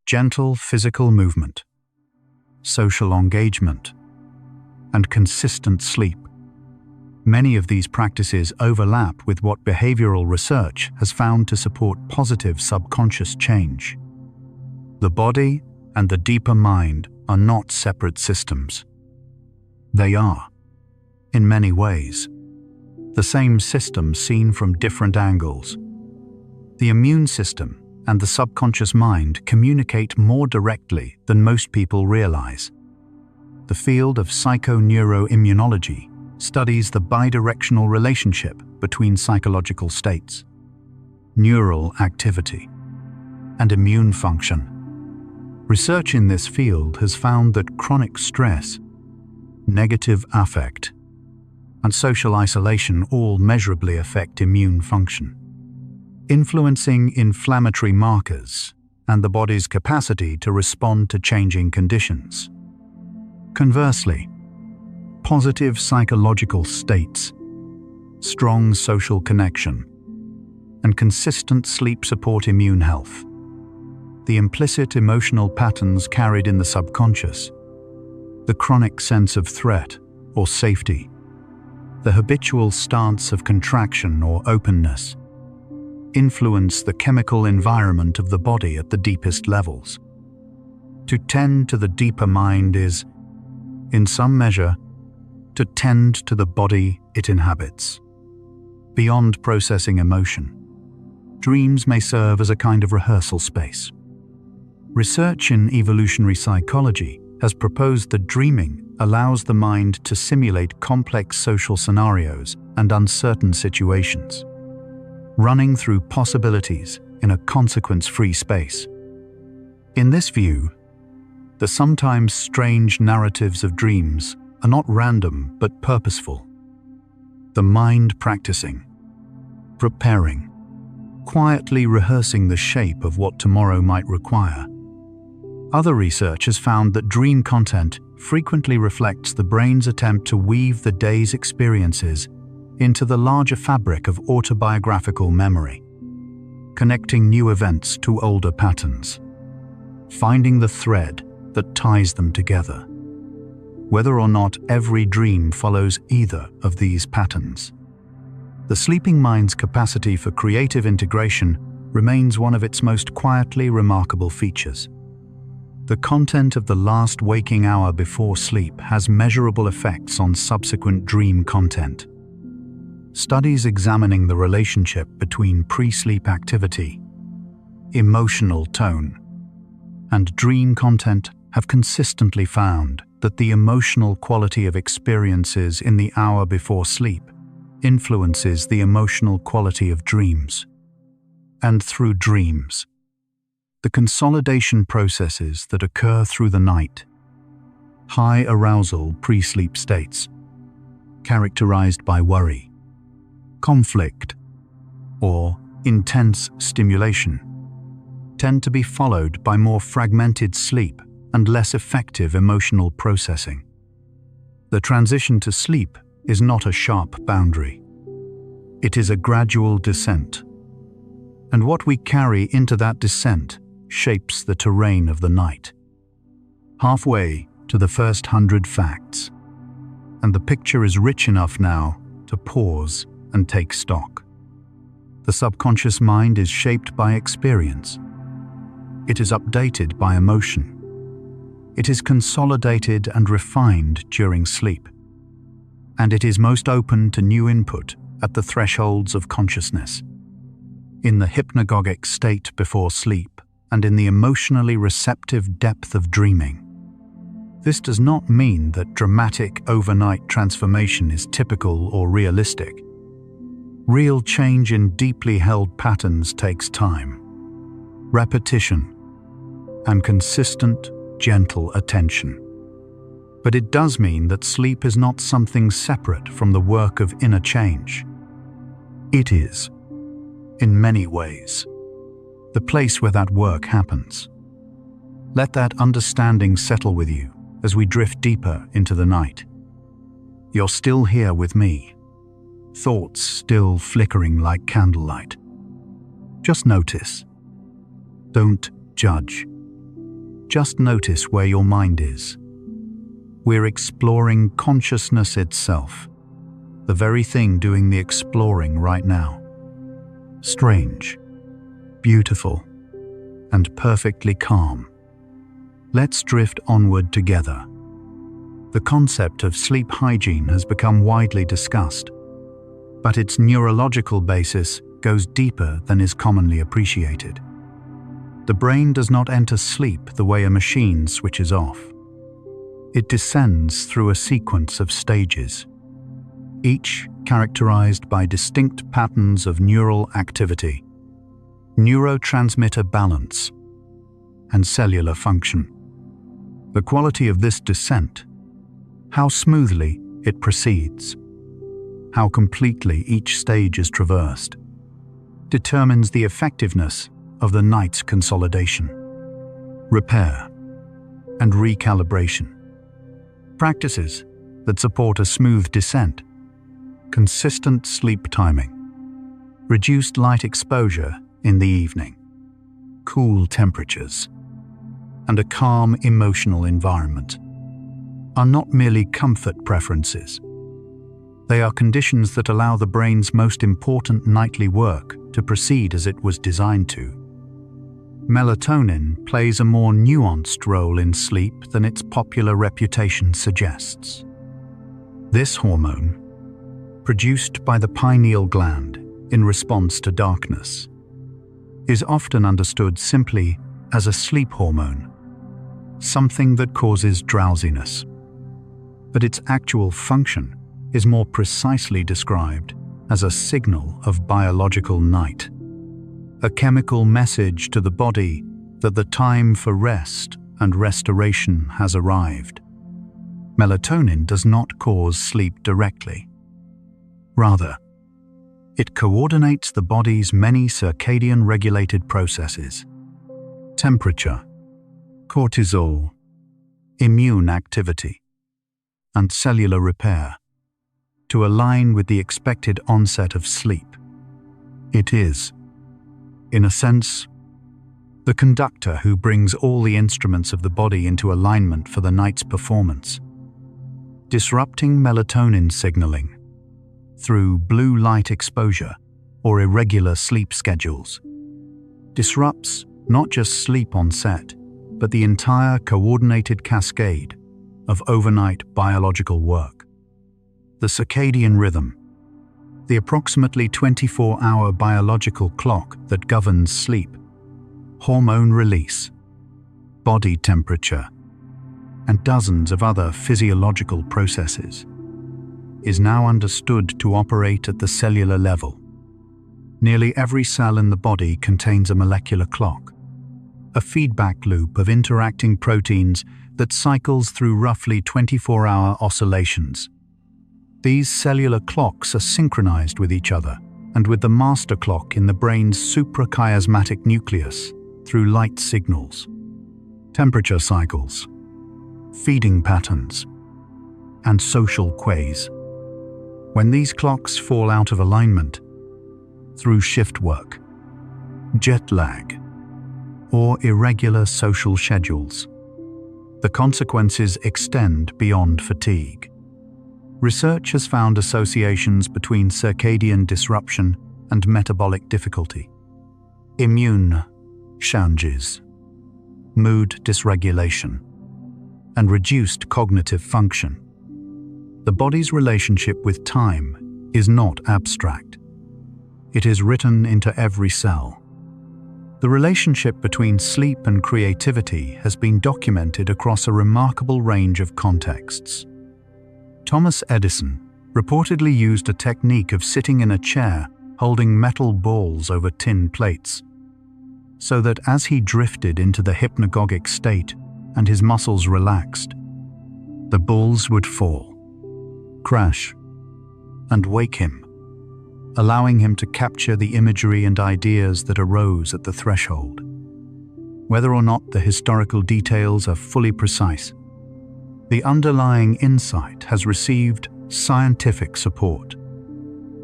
[SPEAKER 1] gentle physical movement, social engagement, and consistent sleep. Many of these practices overlap with what behavioral research has found to support positive subconscious change. The body and the deeper mind are not separate systems. They are, in many ways, the same system seen from different angles. The immune system and the subconscious mind communicate more directly than most people realize. The field of psychoneuroimmunology studies the bidirectional relationship between psychological states, neural activity, and immune function. Research in this field has found that chronic stress, negative affect, and social isolation all measurably affect immune function, influencing inflammatory markers and the body's capacity to respond to changing conditions. Conversely, positive psychological states, strong social connection, and consistent sleep support immune health. The implicit emotional patterns carried in the subconscious, the chronic sense of threat or safety, the habitual stance of contraction or openness, influence the chemical environment of the body at the deepest levels. To tend to the deeper mind is, in some measure, to tend to the body it inhabits. Beyond processing emotion, dreams may serve as a kind of rehearsal space. Research in evolutionary psychology has proposed that dreaming allows the mind to simulate complex social scenarios and uncertain situations, running through possibilities in a consequence-free space. In this view, the sometimes strange narratives of dreams are not random but purposeful. The mind practicing, preparing, quietly rehearsing the shape of what tomorrow might require. Other research has found that dream content frequently reflects the brain's attempt to weave the day's experiences into the larger fabric of autobiographical memory, connecting new events to older patterns, finding the thread that ties them together, whether or not every dream follows either of these patterns. The sleeping mind's capacity for creative integration remains one of its most quietly remarkable features. The content of the last waking hour before sleep has measurable effects on subsequent dream content. Studies examining the relationship between pre-sleep activity, emotional tone, and dream content have consistently found that the emotional quality of experiences in the hour before sleep influences the emotional quality of dreams. And through dreams, the consolidation processes that occur through the night, high arousal pre-sleep states, characterized by worry, conflict, or intense stimulation, tend to be followed by more fragmented sleep and less effective emotional processing. The transition to sleep is not a sharp boundary. It is a gradual descent. And what we carry into that descent shapes the terrain of the night. Halfway to the first 100 facts, and the picture is rich enough now to pause and take stock. The subconscious mind is shaped by experience. It is updated by emotion. It is consolidated and refined during sleep. And it is most open to new input at the thresholds of consciousness. In the hypnagogic state before sleep and in the emotionally receptive depth of dreaming. This does not mean that dramatic overnight transformation is typical or realistic. Real change in deeply held patterns takes time, repetition, and consistent, gentle attention. But it does mean that sleep is not something separate from the work of inner change. It is, in many ways, the place where that work happens. Let that understanding settle with you as we drift deeper into the night. You're still here with me, thoughts still flickering like candlelight. Just notice. Don't judge. Just notice where your mind is. We're exploring consciousness itself, the very thing doing the exploring right now. Strange, beautiful, and perfectly calm. Let's drift onward together. The concept of sleep hygiene has become widely discussed, but its neurological basis goes deeper than is commonly appreciated. The brain does not enter sleep the way a machine switches off. It descends through a sequence of stages, each characterized by distinct patterns of neural activity, neurotransmitter balance, and cellular function. The quality of this descent, how smoothly it proceeds, how completely each stage is traversed, determines the effectiveness of the night's consolidation, repair, and recalibration. Practices that support a smooth descent, consistent sleep timing, reduced light exposure in the evening, cool temperatures, and a calm emotional environment are not merely comfort preferences. They are conditions that allow the brain's most important nightly work to proceed as it was designed to. Melatonin plays a more nuanced role in sleep than its popular reputation suggests. This hormone, produced by the pineal gland in response to darkness, is often understood simply as a sleep hormone, something that causes drowsiness. But its actual function is more precisely described as a signal of biological night, a chemical message to the body that the time for rest and restoration has arrived. Melatonin does not cause sleep directly. Rather, it coordinates the body's many circadian regulated processes: temperature, cortisol, immune activity, and cellular repair, to align with the expected onset of sleep. It is, in a sense, the conductor who brings all the instruments of the body into alignment for the night's performance. Disrupting melatonin signaling through blue light exposure or irregular sleep schedules disrupts not just sleep onset, but the entire coordinated cascade of overnight biological work. The circadian rhythm, the approximately 24-hour biological clock that governs sleep, hormone release, body temperature, and dozens of other physiological processes, is now understood to operate at the cellular level. Nearly every cell in the body contains a molecular clock, a feedback loop of interacting proteins that cycles through roughly 24-hour oscillations. These cellular clocks are synchronized with each other and with the master clock in the brain's suprachiasmatic nucleus through light signals, temperature cycles, feeding patterns, and social quays. When these clocks fall out of alignment, through shift work, jet lag, or irregular social schedules, the consequences extend beyond fatigue. Research has found associations between circadian disruption and metabolic difficulty, immune changes, mood dysregulation, and reduced cognitive function. The body's relationship with time is not abstract. It is written into every cell. The relationship between sleep and creativity has been documented across a remarkable range of contexts. Thomas Edison reportedly used a technique of sitting in a chair holding metal balls over tin plates, so that as he drifted into the hypnagogic state and his muscles relaxed, the balls would fall, crash, and wake him, allowing him to capture the imagery and ideas that arose at the threshold. Whether or not the historical details are fully precise, the underlying insight has received scientific support.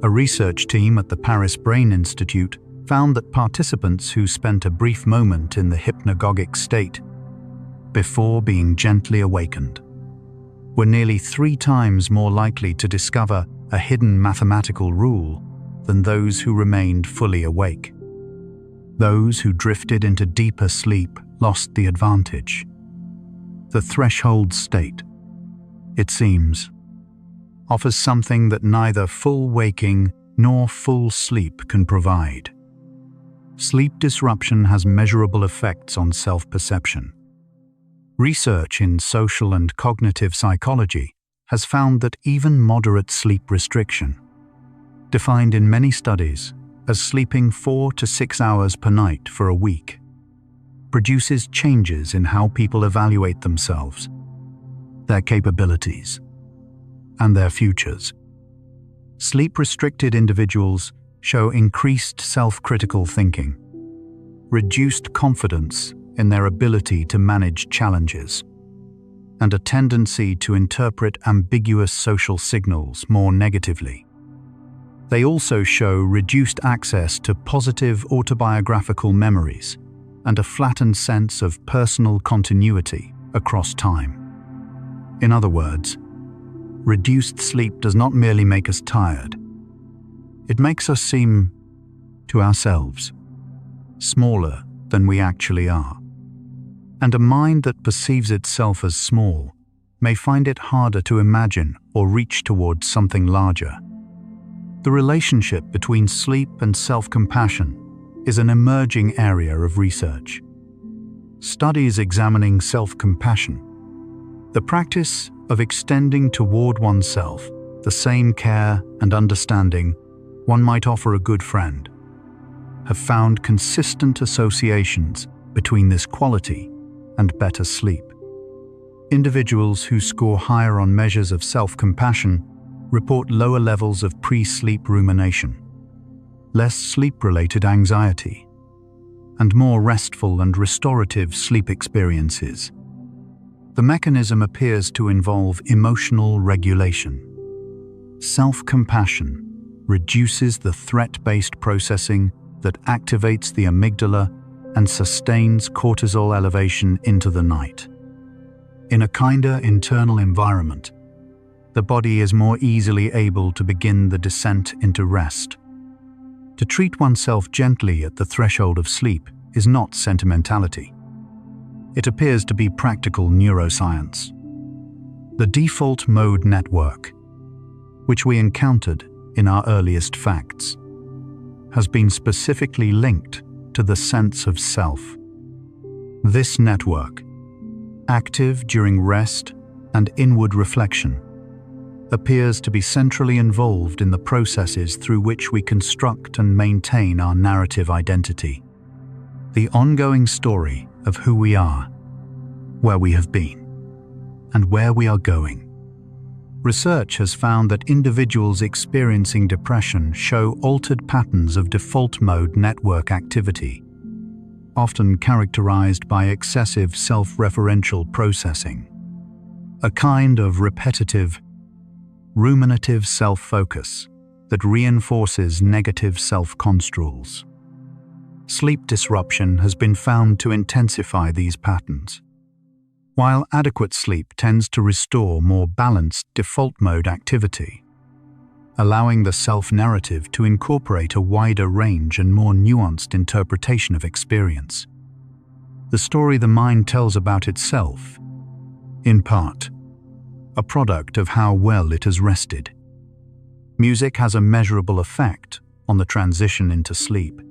[SPEAKER 1] A research team at the Paris Brain Institute found that participants who spent a brief moment in the hypnagogic state before being gently awakened were nearly 3 times more likely to discover a hidden mathematical rule than those who remained fully awake. Those who drifted into deeper sleep lost the advantage. The threshold state, it seems, offers something that neither full waking nor full sleep can provide. Sleep disruption has measurable effects on self-perception. Research in social and cognitive psychology has found that even moderate sleep restriction, defined in many studies as sleeping 4 to 6 hours per night for a week, produces changes in how people evaluate themselves, their capabilities, and their futures. Sleep-restricted individuals show increased self-critical thinking, reduced confidence in their ability to manage challenges, and a tendency to interpret ambiguous social signals more negatively. They also show reduced access to positive autobiographical memories and a flattened sense of personal continuity across time. In other words, reduced sleep does not merely make us tired. It makes us seem, to ourselves, smaller than we actually are. And a mind that perceives itself as small may find it harder to imagine or reach towards something larger. The relationship between sleep and self-compassion is an emerging area of research. Studies examining self-compassion, the practice of extending toward oneself the same care and understanding one might offer a good friend, have found consistent associations between this quality and better sleep. Individuals who score higher on measures of self-compassion report lower levels of pre-sleep rumination, less sleep-related anxiety, and more restful and restorative sleep experiences. The mechanism appears to involve emotional regulation. Self-compassion reduces the threat-based processing that activates the amygdala and sustains cortisol elevation into the night. In a kinder internal environment, the body is more easily able to begin the descent into rest. To treat oneself gently at the threshold of sleep is not sentimentality. It appears to be practical neuroscience. The default mode network, which we encountered in our earliest facts, has been specifically linked to the sense of self. This network, active during rest and inward reflection, appears to be centrally involved in the processes through which we construct and maintain our narrative identity, the ongoing story of who we are, where we have been, and where we are going. Research has found that individuals experiencing depression show altered patterns of default mode network activity, often characterized by excessive self-referential processing, a kind of repetitive, ruminative self-focus that reinforces negative self-construals. Sleep disruption has been found to intensify these patterns, while adequate sleep tends to restore more balanced default mode activity, allowing the self-narrative to incorporate a wider range and more nuanced interpretation of experience. The story the mind tells about itself, in part, a product of how well it has rested. Music has a measurable effect on the transition into sleep.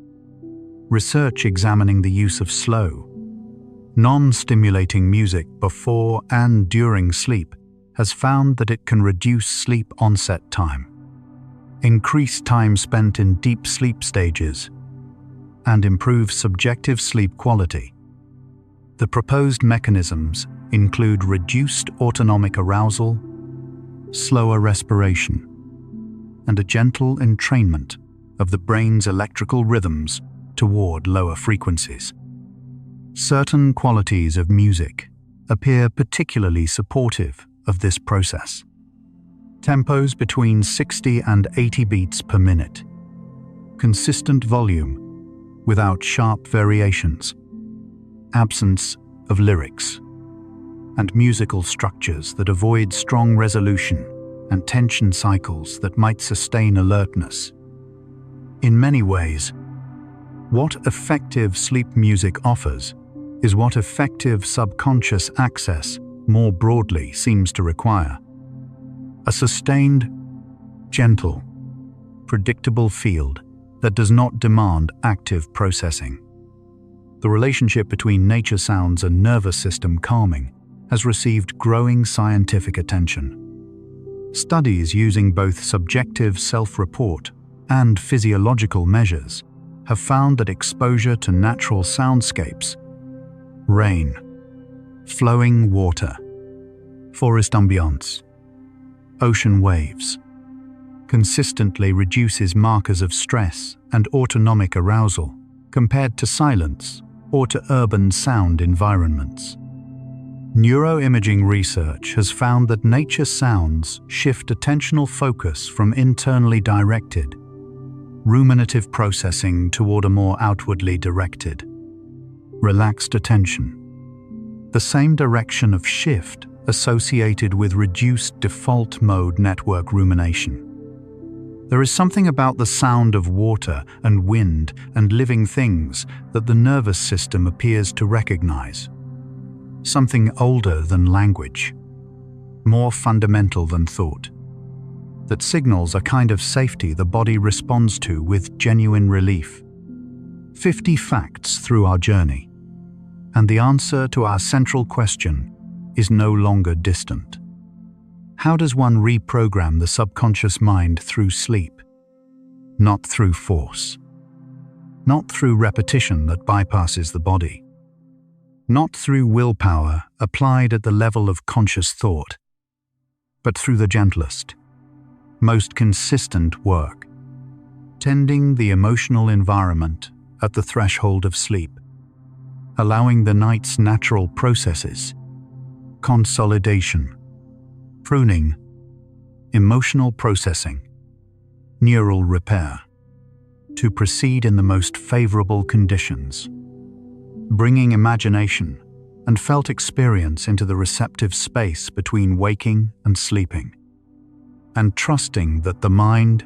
[SPEAKER 1] Research examining the use of slow, non-stimulating music before and during sleep has found that it can reduce sleep onset time, increase time spent in deep sleep stages, and improve subjective sleep quality. The proposed mechanisms include reduced autonomic arousal, slower respiration, and a gentle entrainment of the brain's electrical rhythms toward lower frequencies. Certain qualities of music appear particularly supportive of this process. Tempos between 60 and 80 beats per minute, consistent volume without sharp variations, absence of lyrics, and musical structures that avoid strong resolution and tension cycles that might sustain alertness. In many ways, what effective sleep music offers is what effective subconscious access more broadly seems to require. A sustained, gentle, predictable field that does not demand active processing. The relationship between nature sounds and nervous system calming has received growing scientific attention. Studies using both subjective self-report and physiological measures have found that exposure to natural soundscapes, rain, flowing water, forest ambience, ocean waves, consistently reduces markers of stress and autonomic arousal compared to silence or to urban sound environments. Neuroimaging research has found that nature sounds shift attentional focus from internally directed, ruminative processing toward a more outwardly directed, relaxed attention. The same direction of shift associated with reduced default mode network rumination. There is something about the sound of water and wind and living things that the nervous system appears to recognize. Something older than language, more fundamental than thought, that signals a kind of safety the body responds to with genuine relief. 50 facts through our journey, and the answer to our central question is no longer distant. How does one reprogram the subconscious mind through sleep? Not through force. Not through repetition that bypasses the body. Not through willpower applied at the level of conscious thought, but through the gentlest, most consistent work, tending the emotional environment at the threshold of sleep, allowing the night's natural processes, consolidation, pruning, emotional processing, neural repair, to proceed in the most favorable conditions, bringing imagination and felt experience into the receptive space between waking and sleeping, and trusting that the mind,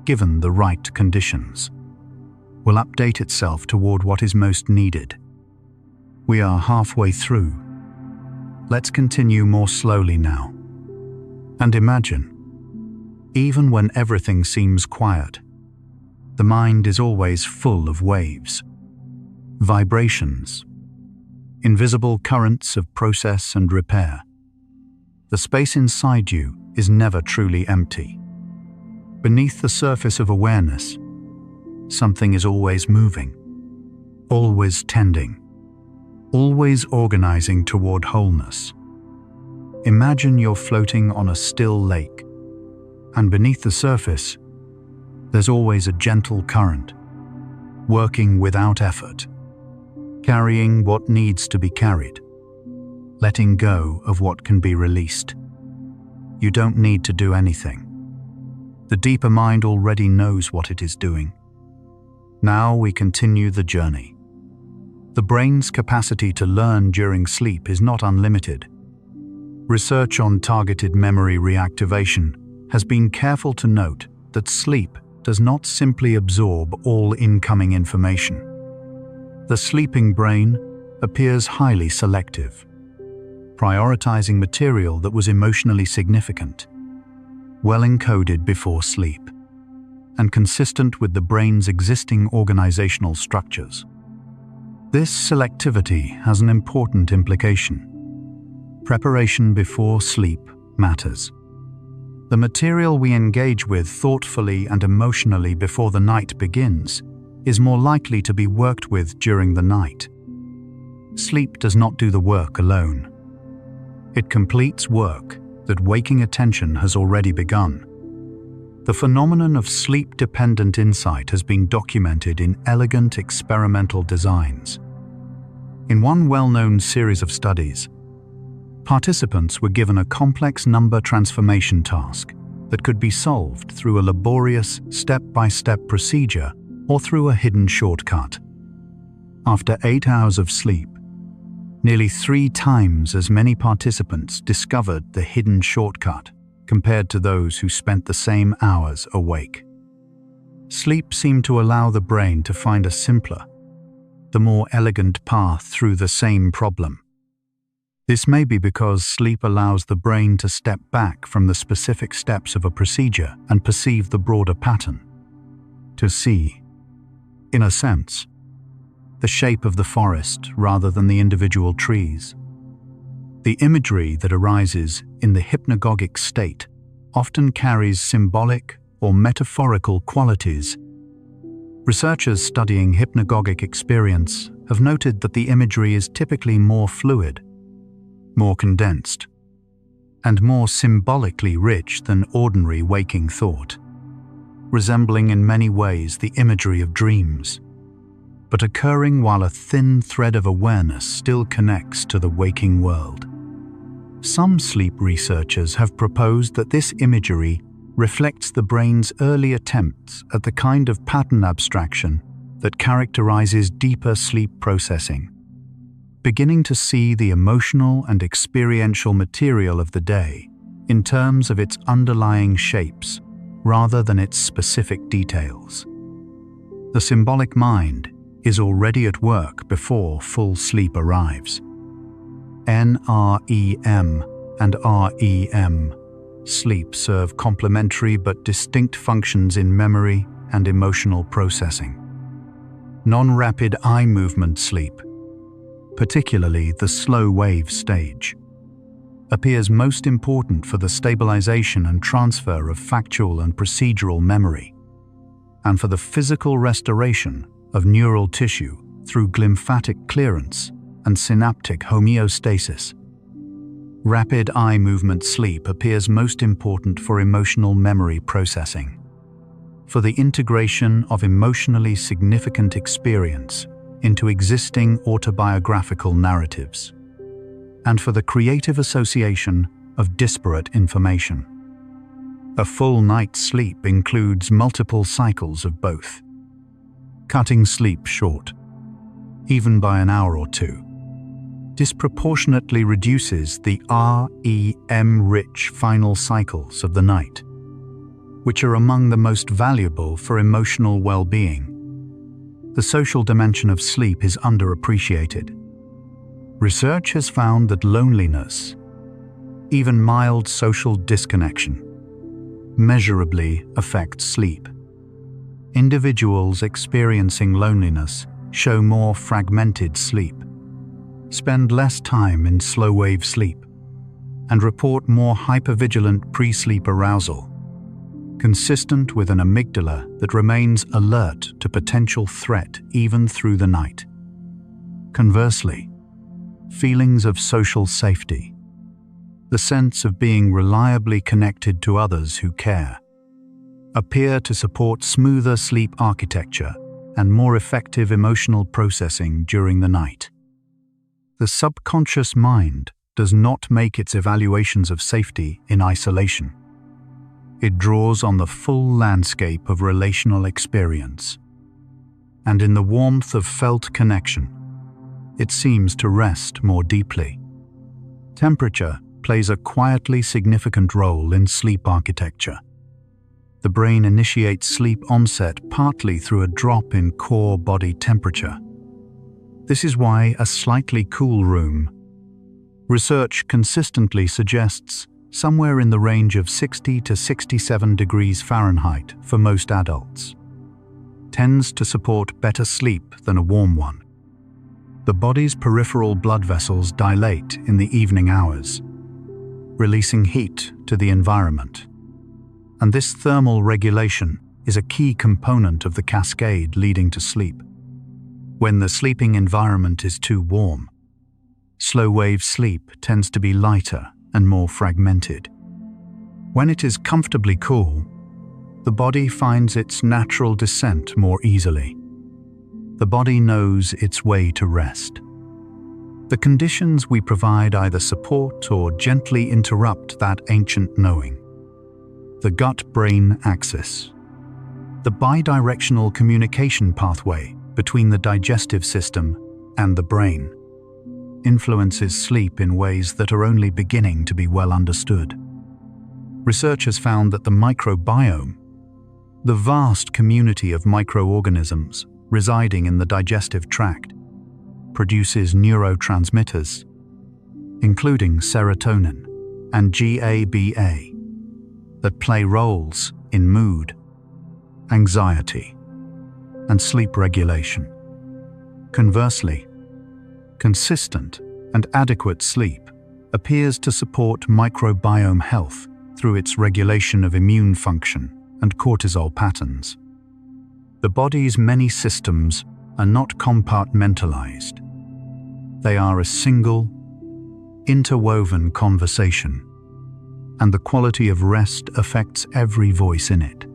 [SPEAKER 1] given the right conditions, will update itself toward what is most needed. We are halfway through. Let's continue more slowly now. And imagine, even when everything seems quiet, the mind is always full of waves, vibrations, invisible currents of process and repair. The space inside you is never truly empty. Beneath the surface of awareness, something is always moving, always tending, always organizing toward wholeness. Imagine you're floating on a still lake, and beneath the surface, there's always a gentle current, working without effort, carrying what needs to be carried, letting go of what can be released. You don't need to do anything. The deeper mind already knows what it is doing. Now we continue the journey. The brain's capacity to learn during sleep is not unlimited. Research on targeted memory reactivation has been careful to note that sleep does not simply absorb all incoming information. The sleeping brain appears highly selective, prioritizing material that was emotionally significant, well encoded before sleep, and consistent with the brain's existing organizational structures. This selectivity has an important implication. Preparation before sleep matters. The material we engage with thoughtfully and emotionally before the night begins is more likely to be worked with during the night. Sleep does not do the work alone. It completes work that waking attention has already begun. The phenomenon of sleep-dependent insight has been documented in elegant experimental designs. In one well-known series of studies, participants were given a complex number transformation task that could be solved through a laborious step-by-step procedure or through a hidden shortcut. After 8 hours of sleep, nearly 3 times as many participants discovered the hidden shortcut compared to those who spent the same hours awake. Sleep seemed to allow the brain to find a simpler, the more elegant path through the same problem. This may be because sleep allows the brain to step back from the specific steps of a procedure and perceive the broader pattern. To see, in a sense, the shape of the forest rather than the individual trees. The imagery that arises in the hypnagogic state often carries symbolic or metaphorical qualities. Researchers studying hypnagogic experience have noted that the imagery is typically more fluid, more condensed, and more symbolically rich than ordinary waking thought, resembling in many ways the imagery of dreams, but occurring while a thin thread of awareness still connects to the waking world. Some sleep researchers have proposed that this imagery reflects the brain's early attempts at the kind of pattern abstraction that characterizes deeper sleep processing, beginning to see the emotional and experiential material of the day in terms of its underlying shapes rather than its specific details. The symbolic mind is already at work before full sleep arrives. NREM and REM sleep serve complementary but distinct functions in memory and emotional processing. Non-rapid eye movement sleep, particularly the slow wave stage, appears most important for the stabilization and transfer of factual and procedural memory, and for the physical restoration of neural tissue through glymphatic clearance and synaptic homeostasis. Rapid eye movement sleep appears most important for emotional memory processing, for the integration of emotionally significant experience into existing autobiographical narratives, and for the creative association of disparate information. A full night's sleep includes multiple cycles of both. Cutting sleep short, even by an hour or two, disproportionately reduces the REM-rich final cycles of the night, which are among the most valuable for emotional well-being. The social dimension of sleep is underappreciated. Research has found that loneliness, even mild social disconnection, measurably affects sleep. Individuals experiencing loneliness show more fragmented sleep, spend less time in slow-wave sleep, and report more hypervigilant pre-sleep arousal, consistent with an amygdala that remains alert to potential threat even through the night. Conversely, feelings of social safety, the sense of being reliably connected to others who care, appear to support smoother sleep architecture and more effective emotional processing during the night. The subconscious mind does not make its evaluations of safety in isolation. It draws on the full landscape of relational experience, and in the warmth of felt connection, it seems to rest more deeply. Temperature plays a quietly significant role in sleep architecture. The brain initiates sleep onset partly through a drop in core body temperature. This is why a slightly cool room, research consistently suggests somewhere in the range of 60 to 67 degrees Fahrenheit for most adults, tends to support better sleep than a warm one. The body's peripheral blood vessels dilate in the evening hours, releasing heat to the environment. And this thermal regulation is a key component of the cascade leading to sleep. When the sleeping environment is too warm, slow-wave sleep tends to be lighter and more fragmented. When it is comfortably cool, the body finds its natural descent more easily. The body knows its way to rest. The conditions we provide either support or gently interrupt that ancient knowing. The gut-brain axis, the bidirectional communication pathway between the digestive system and the brain, influences sleep in ways that are only beginning to be well understood. Research has found that the microbiome, the vast community of microorganisms residing in the digestive tract, produces neurotransmitters, including serotonin and GABA, that play roles in mood, anxiety, and sleep regulation. Conversely, consistent and adequate sleep appears to support microbiome health through its regulation of immune function and cortisol patterns. The body's many systems are not compartmentalized. They are a single, interwoven conversation, and the quality of rest affects every voice in it.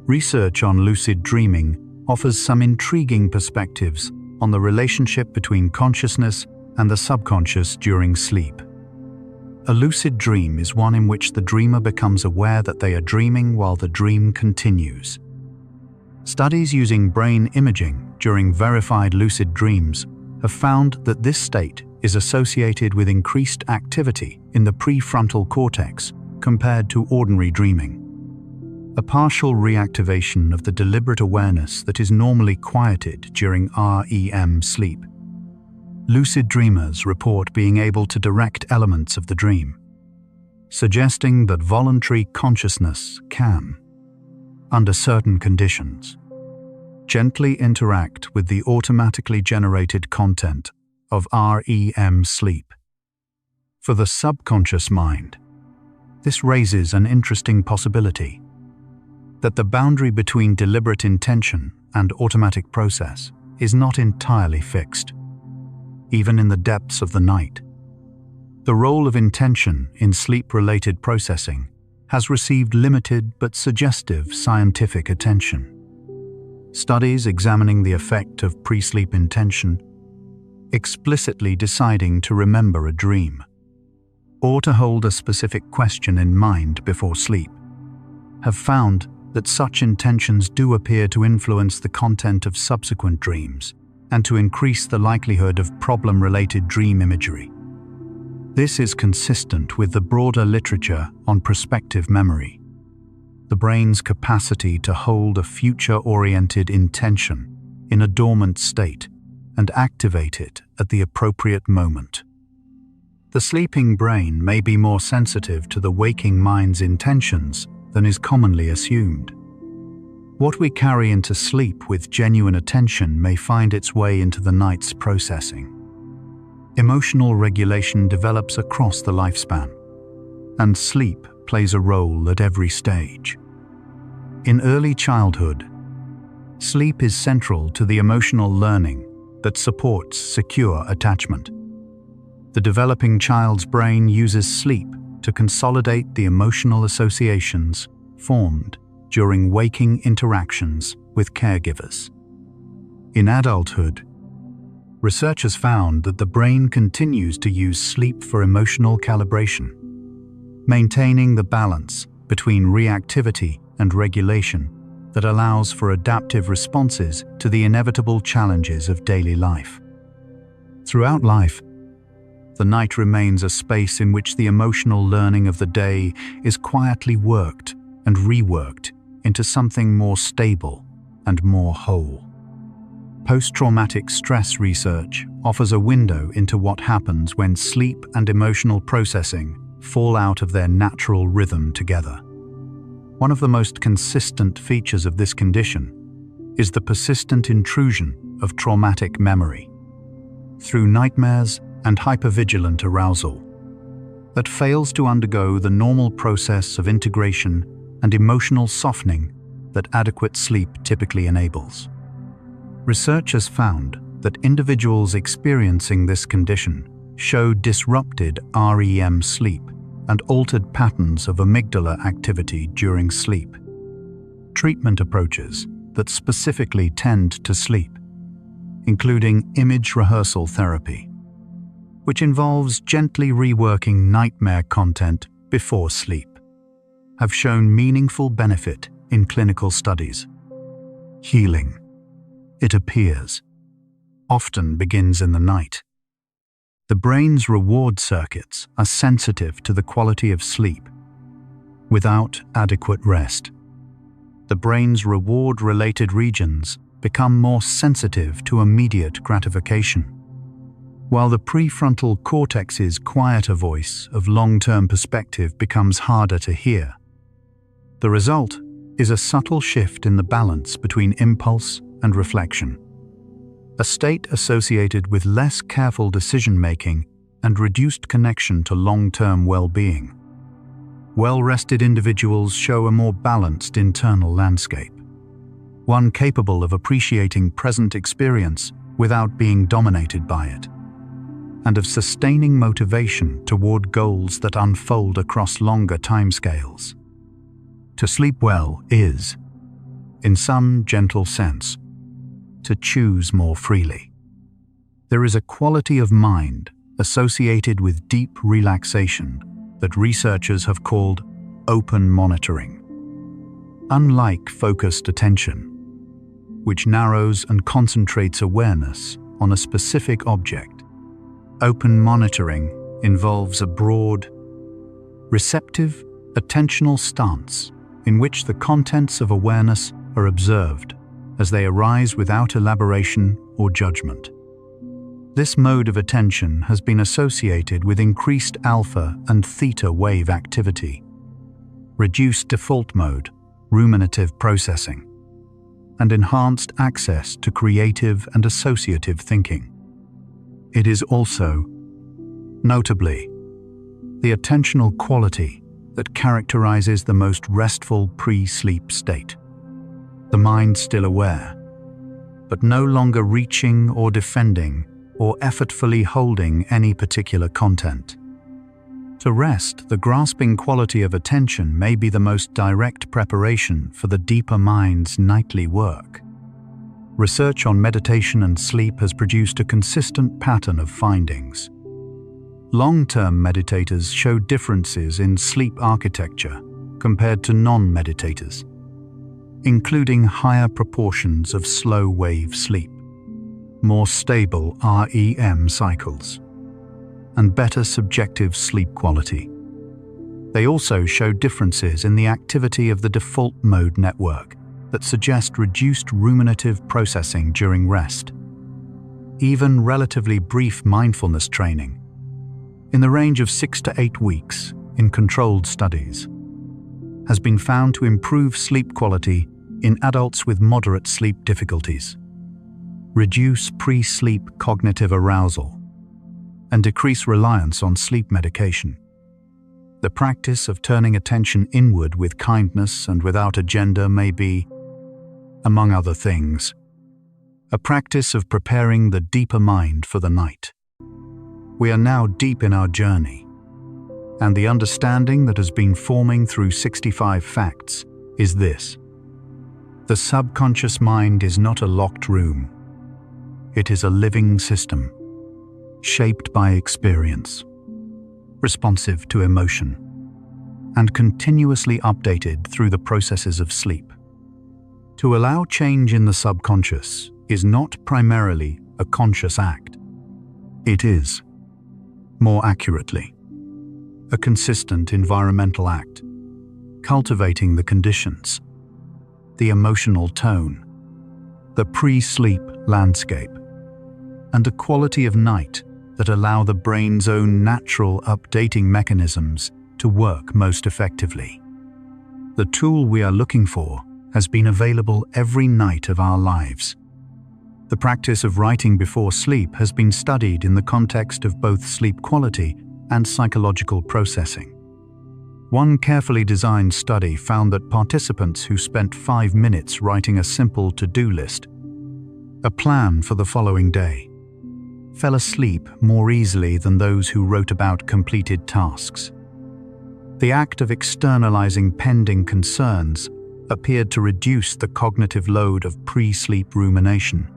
[SPEAKER 1] Research on lucid dreaming offers some intriguing perspectives on the relationship between consciousness and the subconscious during sleep. A lucid dream is one in which the dreamer becomes aware that they are dreaming while the dream continues. Studies using brain imaging during verified lucid dreams have found that this state is associated with increased activity in the prefrontal cortex compared to ordinary dreaming, a partial reactivation of the deliberate awareness that is normally quieted during REM sleep. Lucid dreamers report being able to direct elements of the dream, suggesting that voluntary consciousness can, under certain conditions, gently interact with the automatically generated content of REM sleep. For the subconscious mind, this raises an interesting possibility that the boundary between deliberate intention and automatic process is not entirely fixed. Even in the depths of the night, the role of intention in sleep-related processing has received limited but suggestive scientific attention. Studies examining the effect of pre-sleep intention, explicitly deciding to remember a dream, or to hold a specific question in mind before sleep, have found that such intentions do appear to influence the content of subsequent dreams and to increase the likelihood of problem-related dream imagery. This is consistent with the broader literature on prospective memory, the brain's capacity to hold a future-oriented intention in a dormant state and activate it at the appropriate moment. The sleeping brain may be more sensitive to the waking mind's intentions than is commonly assumed. What we carry into sleep with genuine attention may find its way into the night's processing. Emotional regulation develops across the lifespan, and sleep plays a role at every stage. In early childhood, sleep is central to the emotional learning that supports secure attachment. The developing child's brain uses sleep to consolidate the emotional associations formed during waking interactions with caregivers. In adulthood, research has found that the brain continues to use sleep for emotional calibration, maintaining the balance between reactivity and regulation that allows for adaptive responses to the inevitable challenges of daily life. Throughout life, the night remains a space in which the emotional learning of the day is quietly worked and reworked into something more stable and more whole. Post-traumatic stress research offers a window into what happens when sleep and emotional processing fall out of their natural rhythm together. One of the most consistent features of this condition is the persistent intrusion of traumatic memory. through nightmares and hypervigilant arousal that fails to undergo the normal process of integration and emotional softening that adequate sleep typically enables. Research has found that individuals experiencing this condition show disrupted REM sleep and altered patterns of amygdala activity during sleep. Treatment approaches that specifically tend to sleep, including image rehearsal therapy, which involves gently reworking nightmare content before sleep, have shown meaningful benefit in clinical studies. Healing, it appears, often begins in the night. The brain's reward circuits are sensitive to the quality of sleep. Without adequate rest, the brain's reward-related regions become more sensitive to immediate gratification, while the prefrontal cortex's quieter voice of long-term perspective becomes harder to hear. The result is a subtle shift in the balance between impulse and reflection, a state associated with less careful decision-making and reduced connection to long-term well-being. Well-rested individuals show a more balanced internal landscape, one capable of appreciating present experience without being dominated by it, and of sustaining motivation toward goals that unfold across longer timescales. To sleep well is, in some gentle sense, to choose more freely. There is a quality of mind associated with deep relaxation that researchers have called open monitoring. Unlike focused attention, which narrows and concentrates awareness on a specific object, open monitoring involves a broad, receptive, attentional stance in which the contents of awareness are observed as they arise without elaboration or judgment. This mode of attention has been associated with increased alpha and theta wave activity, reduced default mode, ruminative processing, and enhanced access to creative and associative thinking. It is also, notably, the attentional quality that characterizes the most restful pre-sleep state. The mind still aware, but no longer reaching or defending or effortfully holding any particular content. To rest, the grasping quality of attention may be the most direct preparation for the deeper mind's nightly work. Research on meditation and sleep has produced a consistent pattern of findings. Long-term meditators show differences in sleep architecture compared to non-meditators, including higher proportions of slow-wave sleep, more stable REM cycles, and better subjective sleep quality. They also show differences in the activity of the default mode network that suggest reduced ruminative processing during rest. Even relatively brief mindfulness training, in the range of 6 to 8 weeks in controlled studies, has been found to improve sleep quality in adults with moderate sleep difficulties, reduce pre-sleep cognitive arousal, and decrease reliance on sleep medication. The practice of turning attention inward with kindness and without agenda may be, among other things, a practice of preparing the deeper mind for the night. We are now deep in our journey, and the understanding that has been forming through 65 facts is this: the subconscious mind is not a locked room. It is a living system, shaped by experience, responsive to emotion, and continuously updated through the processes of sleep. To allow change in the subconscious is not primarily a conscious act. It is, more accurately, a consistent environmental act, cultivating the conditions, the emotional tone, the pre-sleep landscape, and a quality of night that allow the brain's own natural updating mechanisms to work most effectively. The tool we are looking for has been available every night of our lives. The practice of writing before sleep has been studied in the context of both sleep quality and psychological processing. One carefully designed study found that participants who spent 5 minutes writing a simple to-do list, a plan for the following day, fell asleep more easily than those who wrote about completed tasks. The act of externalizing pending concerns appeared to reduce the cognitive load of pre-sleep rumination,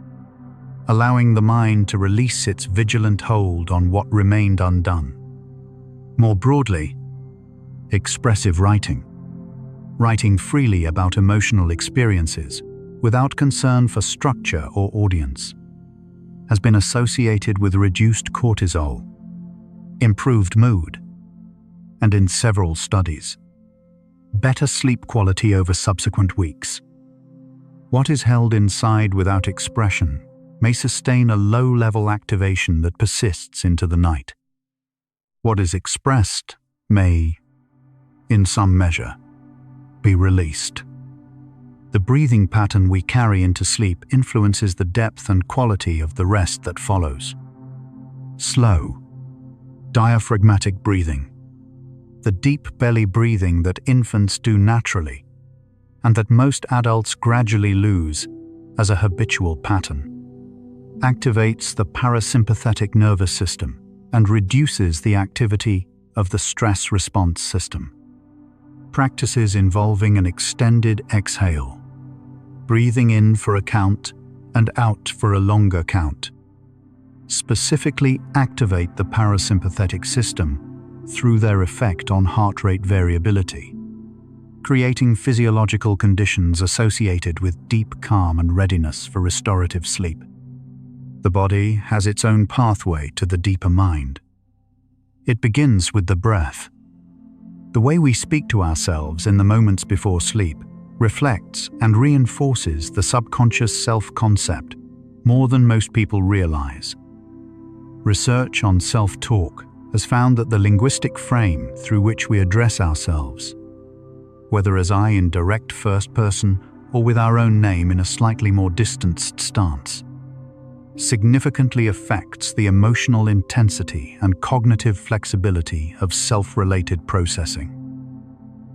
[SPEAKER 1] allowing the mind to release its vigilant hold on what remained undone. More broadly, expressive writing, writing freely about emotional experiences without concern for structure or audience, has been associated with reduced cortisol, improved mood, and in several studies, better sleep quality over subsequent weeks. What is held inside without expression may sustain a low-level activation that persists into the night. What is expressed may, in some measure, be released. The breathing pattern we carry into sleep influences the depth and quality of the rest that follows. Slow, diaphragmatic breathing, the deep belly breathing that infants do naturally, and that most adults gradually lose as a habitual pattern, activates the parasympathetic nervous system and reduces the activity of the stress response system. Practices involving an extended exhale, breathing in for a count and out for a longer count, specifically activate the parasympathetic system through their effect on heart rate variability, creating physiological conditions associated with deep calm and readiness for restorative sleep. The body has its own pathway to the deeper mind. It begins with the breath. The way we speak to ourselves in the moments before sleep reflects and reinforces the subconscious self-concept more than most people realize. Research on self-talk has found that the linguistic frame through which we address ourselves, whether as I in direct first person or with our own name in a slightly more distanced stance, significantly affects the emotional intensity and cognitive flexibility of self-related processing.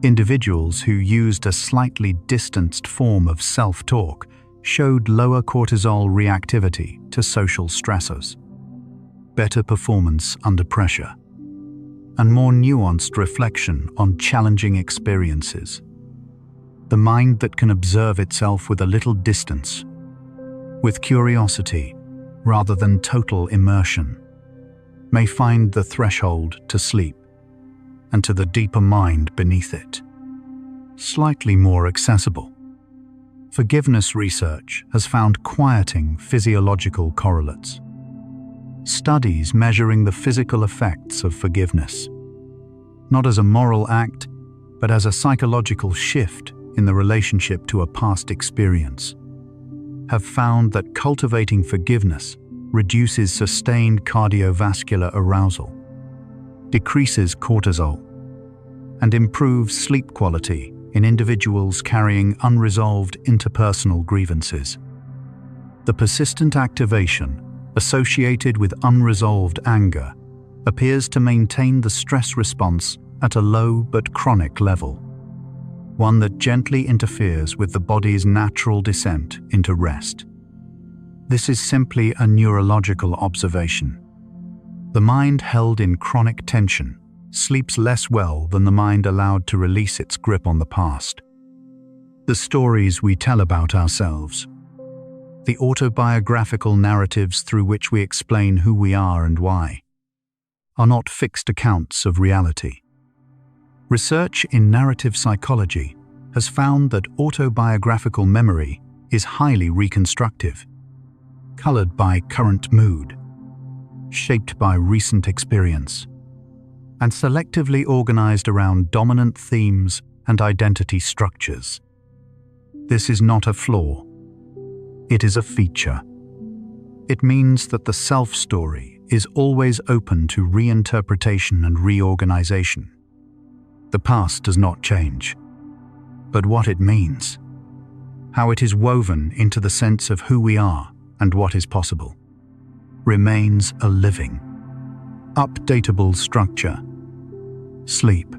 [SPEAKER 1] Individuals who used a slightly distanced form of self-talk showed lower cortisol reactivity to social stressors, better performance under pressure, and more nuanced reflection on challenging experiences. The mind that can observe itself with a little distance, with curiosity rather than total immersion, may find the threshold to sleep and to the deeper mind beneath it slightly more accessible. Forgiveness research has found quieting physiological correlates. Studies measuring the physical effects of forgiveness, not as a moral act, but as a psychological shift in the relationship to a past experience, have found that cultivating forgiveness reduces sustained cardiovascular arousal, decreases cortisol, and improves sleep quality in individuals carrying unresolved interpersonal grievances. The persistent activation associated with unresolved anger appears to maintain the stress response at a low but chronic level, one that gently interferes with the body's natural descent into rest. This is simply a neurological observation. The mind held in chronic tension sleeps less well than the mind allowed to release its grip on the past. The stories we tell about ourselves, the autobiographical narratives through which we explain who we are and why, are not fixed accounts of reality. Research in narrative psychology has found that autobiographical memory is highly reconstructive, colored by current mood, shaped by recent experience, and selectively organized around dominant themes and identity structures. This is not a flaw. It is a feature. It means that the self-story is always open to reinterpretation and reorganization. The past does not change, but what it means, how it is woven into the sense of who we are and what is possible, remains a living, updatable structure. Sleep,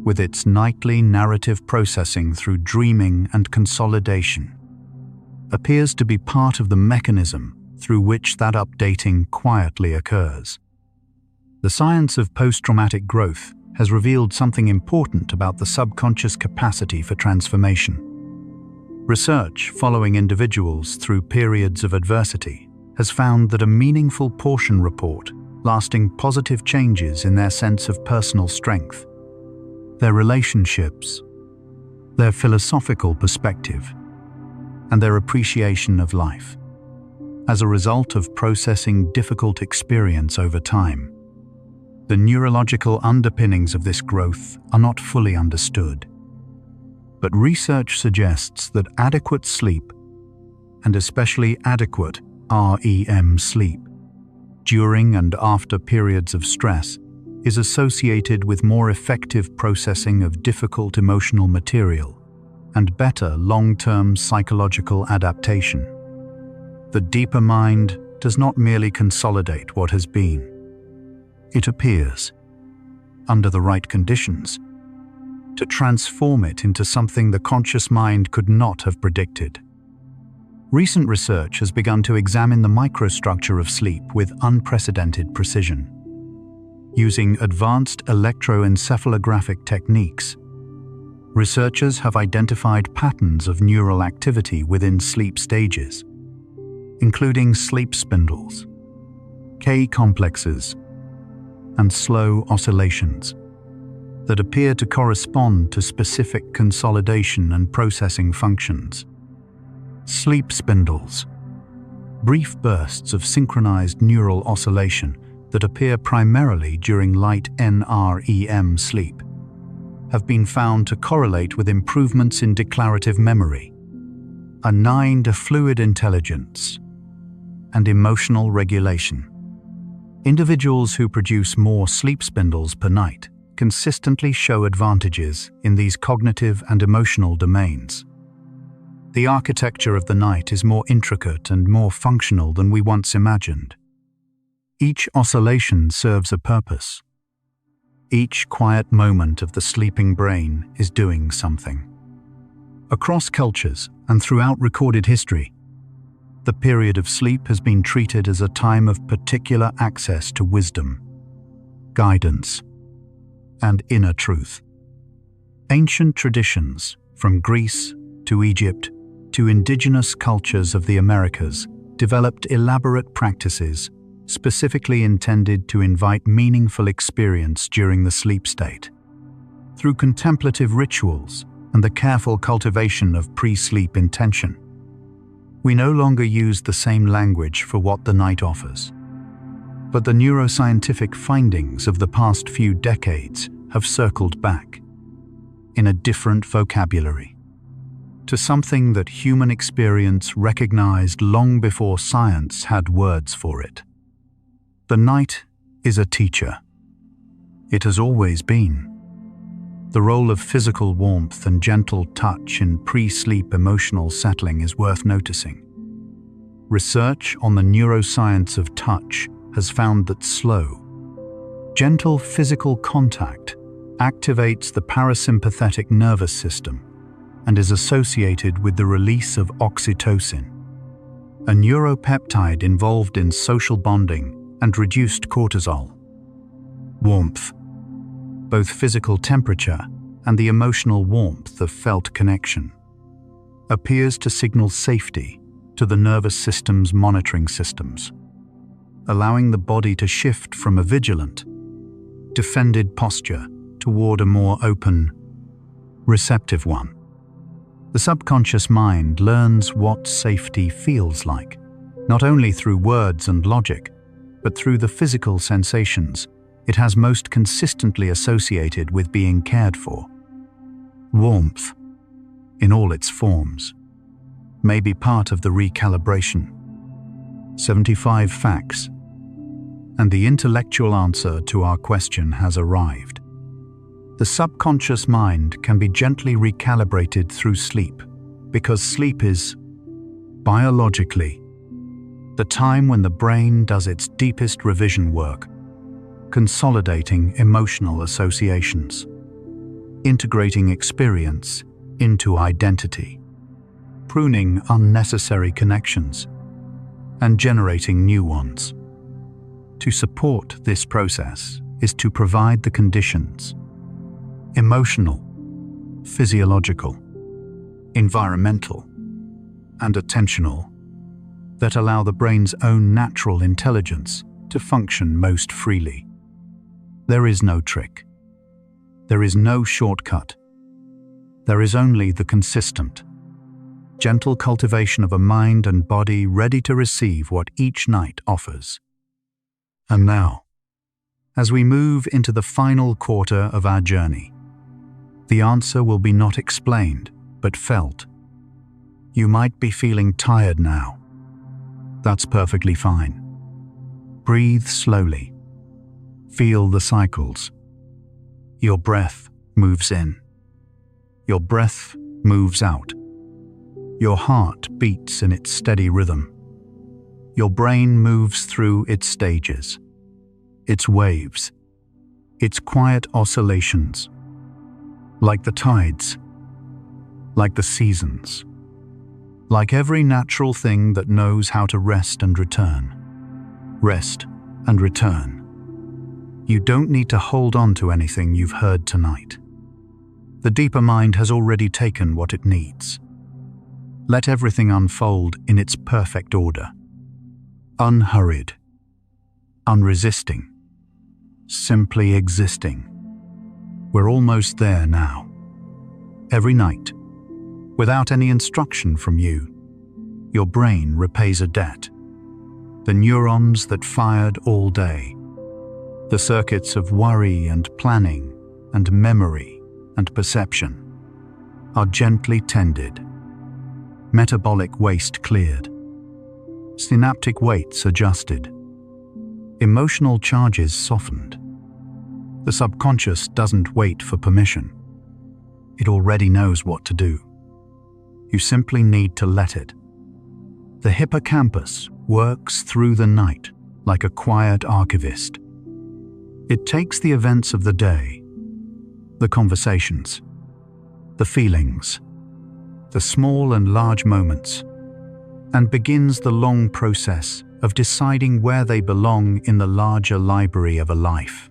[SPEAKER 1] with its nightly narrative processing through dreaming and consolidation, appears to be part of the mechanism through which that updating quietly occurs. The science of post-traumatic growth has revealed something important about the subconscious capacity for transformation. Research following individuals through periods of adversity has found that a meaningful portion report lasting positive changes in their sense of personal strength, their relationships, their philosophical perspective, and their appreciation of life, as a result of processing difficult experience over time. The neurological underpinnings of this growth are not fully understood, but research suggests that adequate sleep, and especially adequate REM sleep, during and after periods of stress, is associated with more effective processing of difficult emotional material and better long-term psychological adaptation. The deeper mind does not merely consolidate what has been. It appears, under the right conditions, to transform it into something the conscious mind could not have predicted. Recent research has begun to examine the microstructure of sleep with unprecedented precision. Using advanced electroencephalographic techniques, researchers have identified patterns of neural activity within sleep stages, including sleep spindles, K-complexes, and slow oscillations that appear to correspond to specific consolidation and processing functions. Sleep spindles, brief bursts of synchronized neural oscillation that appear primarily during light NREM sleep, have been found to correlate with improvements in declarative memory, fluid intelligence, and emotional regulation. Individuals who produce more sleep spindles per night consistently show advantages in these cognitive and emotional domains. The architecture of the night is more intricate and more functional than we once imagined. Each oscillation serves a purpose. Each quiet moment of the sleeping brain is doing something. Across cultures and throughout recorded history, the period of sleep has been treated as a time of particular access to wisdom, guidance, and inner truth. Ancient traditions, from Greece to Egypt to indigenous cultures of the Americas, developed elaborate practices specifically intended to invite meaningful experience during the sleep state. Through contemplative rituals and the careful cultivation of pre-sleep intention, we no longer use the same language for what the night offers. But the neuroscientific findings of the past few decades have circled back, in a different vocabulary, to something that human experience recognized long before science had words for it. The night is a teacher. It has always been. The role of physical warmth and gentle touch in pre-sleep emotional settling is worth noticing. Research on the neuroscience of touch has found that slow, gentle physical contact activates the parasympathetic nervous system and is associated with the release of oxytocin, a neuropeptide involved in social bonding and reduced cortisol. Warmth, both physical temperature and the emotional warmth of felt connection, appears to signal safety to the nervous system's monitoring systems, allowing the body to shift from a vigilant, defended posture toward a more open, receptive one. The subconscious mind learns what safety feels like, not only through words and logic, but through the physical sensations it has most consistently associated with being cared for. Warmth, in all its forms, may be part of the recalibration. 75 facts, and the intellectual answer to our question has arrived. The subconscious mind can be gently recalibrated through sleep, because sleep is, biologically, the time when the brain does its deepest revision work, consolidating emotional associations, integrating experience into identity, pruning unnecessary connections, and generating new ones. To support this process is to provide the conditions, emotional, physiological, environmental, and attentional, that allow the brain's own natural intelligence to function most freely. There is no trick. There is no shortcut. There is only the consistent, gentle cultivation of a mind and body ready to receive what each night offers. And now, as we move into the final quarter of our journey, the answer will be not explained, but felt. You might be feeling tired now. That's perfectly fine. Breathe slowly. Feel the cycles. Your breath moves in. Your breath moves out. Your heart beats in its steady rhythm. Your brain moves through its stages, its waves, its quiet oscillations, like the tides, like the seasons, like every natural thing that knows how to rest and return. Rest and return. You don't need to hold on to anything you've heard tonight. The deeper mind has already taken what it needs. Let everything unfold in its perfect order. Unhurried, unresisting, simply existing. We're almost there now. Every night, without any instruction from you, your brain repays a debt. The neurons that fired all day, the circuits of worry and planning and memory and perception, are gently tended. Metabolic waste cleared. Synaptic weights adjusted. Emotional charges softened. The subconscious doesn't wait for permission. It already knows what to do. You simply need to let it. The hippocampus works through the night like a quiet archivist. It takes the events of the day, the conversations, the feelings, the small and large moments, and begins the long process of deciding where they belong in the larger library of a life.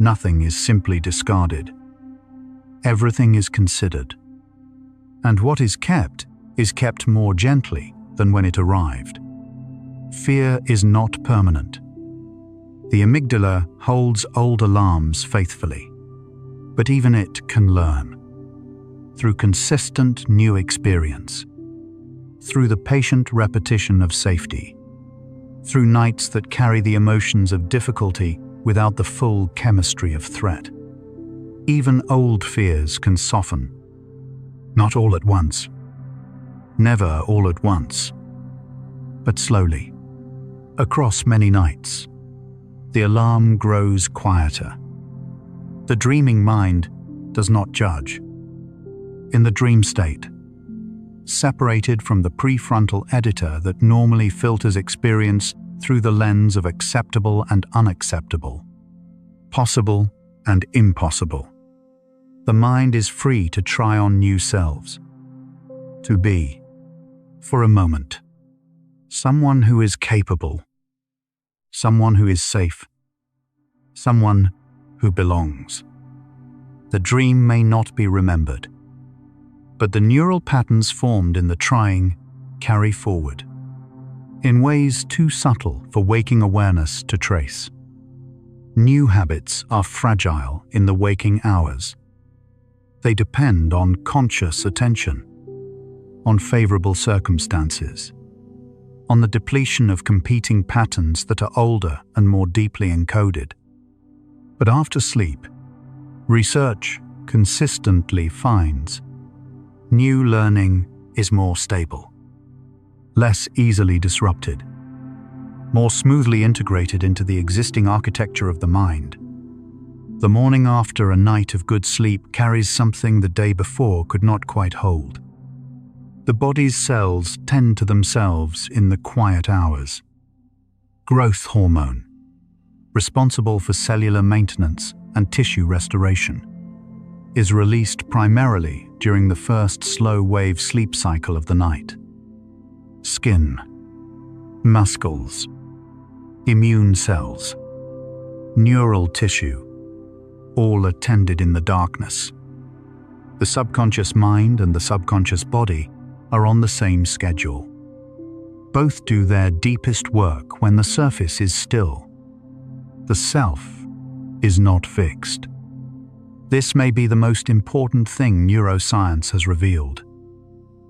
[SPEAKER 1] Nothing is simply discarded. Everything is considered. And what is kept more gently than when it arrived. Fear is not permanent. The amygdala holds old alarms faithfully, but even it can learn. Through consistent new experience, through the patient repetition of safety, through nights that carry the emotions of difficulty without the full chemistry of threat. Even old fears can soften. Not all at once. Never all at once. But slowly, across many nights, the alarm grows quieter. The dreaming mind does not judge. In the dream state, separated from the prefrontal editor that normally filters experience through the lens of acceptable and unacceptable, possible and impossible, the mind is free to try on new selves, to be, for a moment, someone who is capable, someone who is safe, someone who belongs. The dream may not be remembered, but the neural patterns formed in the trying carry forward, in ways too subtle for waking awareness to trace. New habits are fragile in the waking hours. They depend on conscious attention, on favorable circumstances, on the depletion of competing patterns that are older and more deeply encoded. But after sleep, research consistently finds new learning is more stable, less easily disrupted, more smoothly integrated into the existing architecture of the mind. The morning after a night of good sleep carries something the day before could not quite hold. The body's cells tend to themselves in the quiet hours. Growth hormone, responsible for cellular maintenance and tissue restoration, is released primarily during the first slow-wave sleep cycle of the night. Skin, muscles, immune cells, neural tissue, all attended in the darkness. The subconscious mind and the subconscious body are on the same schedule. Both do their deepest work when the surface is still. The self is not fixed. This may be the most important thing neuroscience has revealed.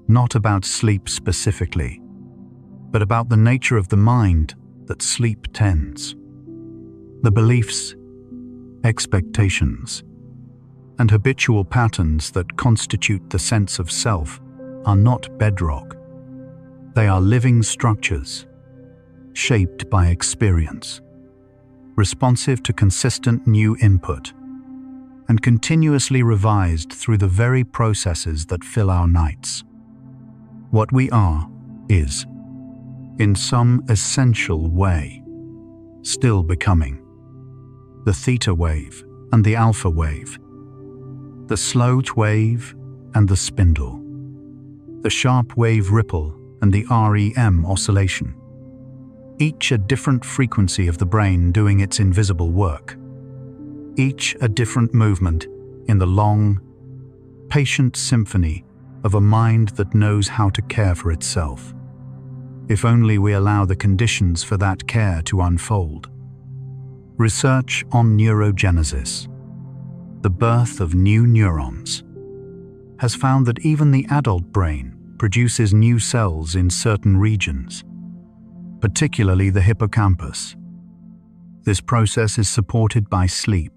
[SPEAKER 1] Not about sleep specifically, but about the nature of the mind that sleep tends. The beliefs, expectations, and habitual patterns that constitute the sense of self are not bedrock. They are living structures, shaped by experience, responsive to consistent new input, and continuously revised through the very processes that fill our nights. What we are is, in some essential way, still becoming. The theta wave and the alpha wave, the slow wave and the spindle, the sharp wave ripple and the REM oscillation, each a different frequency of the brain doing its invisible work, each a different movement in the long, patient symphony of a mind that knows how to care for itself, if only we allow the conditions for that care to unfold. Research on neurogenesis, the birth of new neurons, has found that even the adult brain produces new cells in certain regions, particularly the hippocampus. This process is supported by sleep,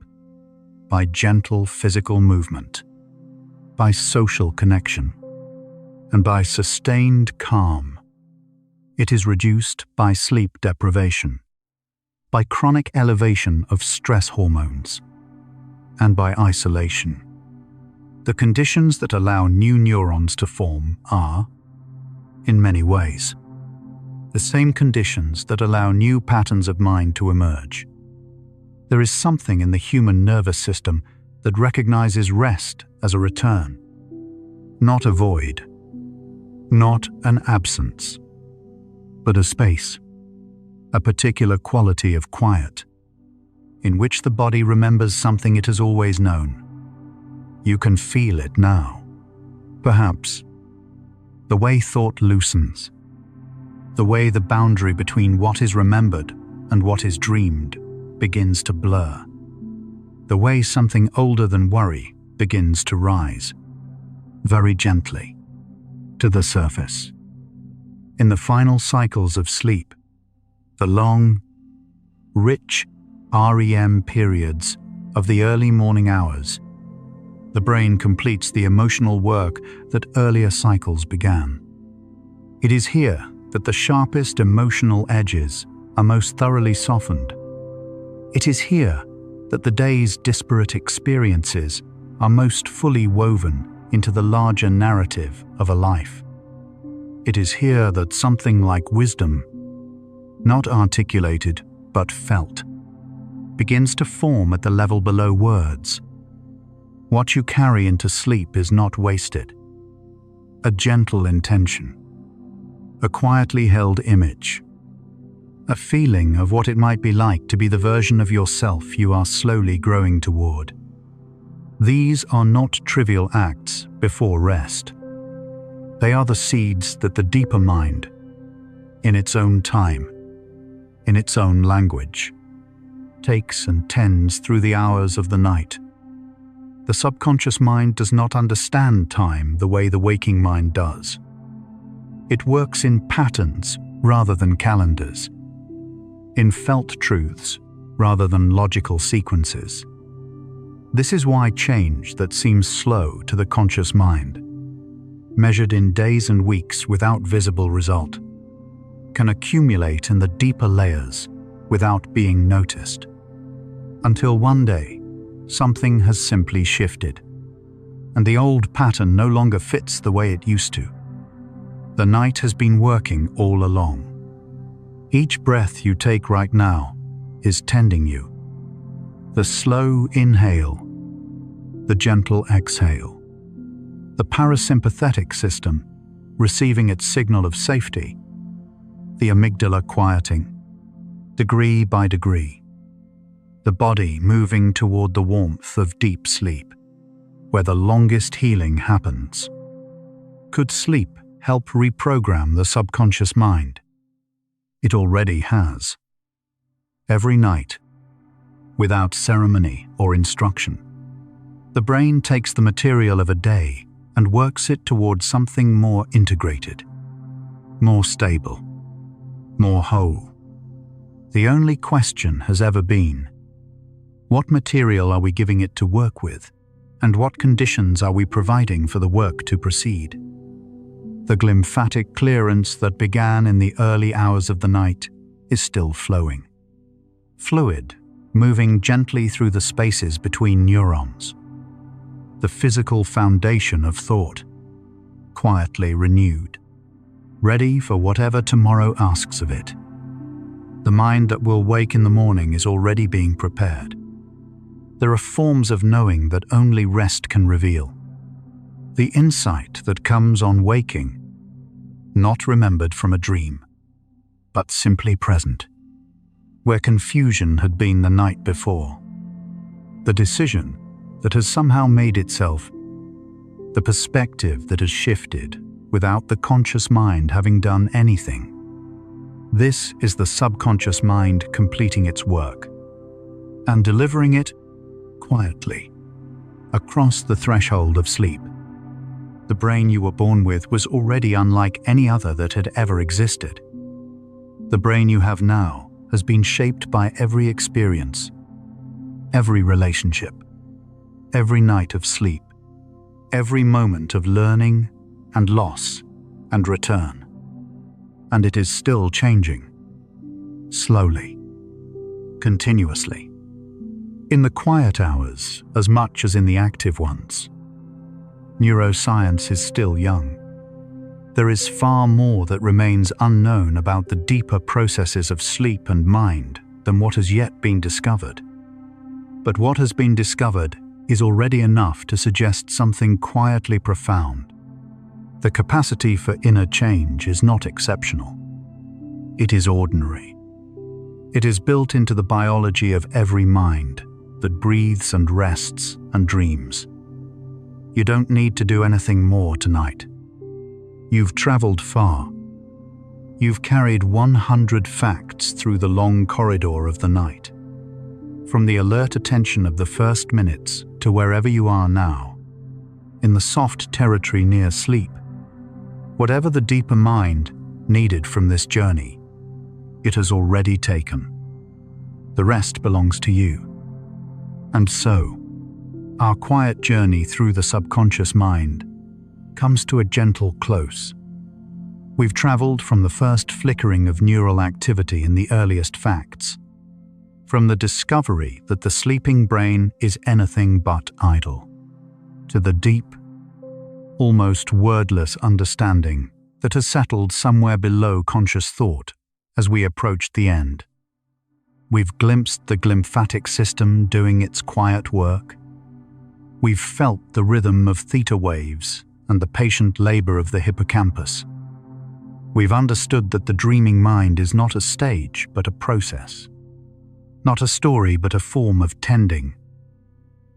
[SPEAKER 1] by gentle physical movement, by social connection, and by sustained calm. It is reduced by sleep deprivation, by chronic elevation of stress hormones, and by isolation. The conditions that allow new neurons to form are, in many ways, the same conditions that allow new patterns of mind to emerge. There is something in the human nervous system that recognizes rest as a return, not a void, not an absence, but a space, a particular quality of quiet, in which the body remembers something it has always known. You can feel it now. Perhaps the way thought loosens, the way the boundary between what is remembered and what is dreamed begins to blur, the way something older than worry begins to rise, very gently, to the surface. In the final cycles of sleep, the long, rich REM periods of the early morning hours, the brain completes the emotional work that earlier cycles began. It is here that the sharpest emotional edges are most thoroughly softened. It is here that the day's disparate experiences are most fully woven into the larger narrative of a life. It is here that something like wisdom, not articulated but felt, begins to form at the level below words. What you carry into sleep is not wasted. A gentle intention, a quietly held image, a feeling of what it might be like to be the version of yourself you are slowly growing toward. These are not trivial acts before rest. They are the seeds that the deeper mind, in its own time, in its own language, takes and tends through the hours of the night. The subconscious mind does not understand time the way the waking mind does. It works in patterns rather than calendars, in felt truths rather than logical sequences. This is why change that seems slow to the conscious mind, measured in days and weeks without visible result, can accumulate in the deeper layers without being noticed, until one day something has simply shifted, and the old pattern no longer fits the way it used to. The night has been working all along. Each breath you take right now is tending you. The slow inhale, the gentle exhale, the parasympathetic system receiving its signal of safety, the amygdala quieting, degree by degree, the body moving toward the warmth of deep sleep, where the longest healing happens. Could sleep help reprogram the subconscious mind? It already has. Every night, without ceremony or instruction, the brain takes the material of a day and works it towards something more integrated, more stable, more whole. The only question has ever been, what material are we giving it to work with, and what conditions are we providing for the work to proceed? The glymphatic clearance that began in the early hours of the night is still flowing. Fluid, moving gently through the spaces between neurons. The physical foundation of thought, quietly renewed, ready for whatever tomorrow asks of it. The mind that will wake in the morning is already being prepared. There are forms of knowing that only rest can reveal. The insight that comes on waking, not remembered from a dream, but simply present, where confusion had been the night before. The decision that has somehow made itself, the perspective that has shifted without the conscious mind having done anything. This is the subconscious mind completing its work and delivering it quietly across the threshold of sleep. The brain you were born with was already unlike any other that had ever existed. The brain you have now has been shaped by every experience, every relationship, every night of sleep, every moment of learning and loss and return. And it is still changing, slowly, continuously, in the quiet hours as much as in the active ones. Neuroscience is still young. There is far more that remains unknown about the deeper processes of sleep and mind than what has yet been discovered. But what has been discovered is already enough to suggest something quietly profound. The capacity for inner change is not exceptional. It is ordinary. It is built into the biology of every mind that breathes and rests and dreams. You don't need to do anything more tonight. You've traveled far. You've carried 100 facts through the long corridor of the night. From the alert attention of the first minutes to wherever you are now, in the soft territory near sleep. Whatever the deeper mind needed from this journey, it has already taken. The rest belongs to you. And so, our quiet journey through the subconscious mind comes to a gentle close. We've traveled from the first flickering of neural activity in the earliest facts, from the discovery that the sleeping brain is anything but idle, to the deep, almost wordless understanding that has settled somewhere below conscious thought as we approached the end. We've glimpsed the glymphatic system doing its quiet work. We've felt the rhythm of theta waves and the patient labor of the hippocampus. We've understood that the dreaming mind is not a stage but a process, not a story but a form of tending.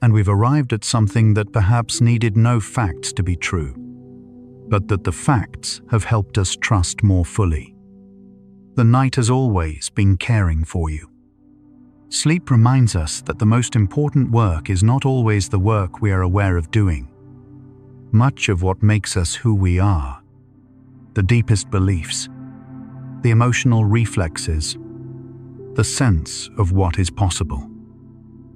[SPEAKER 1] And we've arrived at something that perhaps needed no facts to be true, but that the facts have helped us trust more fully. The night has always been caring for you. Sleep reminds us that the most important work is not always the work we are aware of doing. Much of what makes us who we are, the deepest beliefs, the emotional reflexes, the sense of what is possible,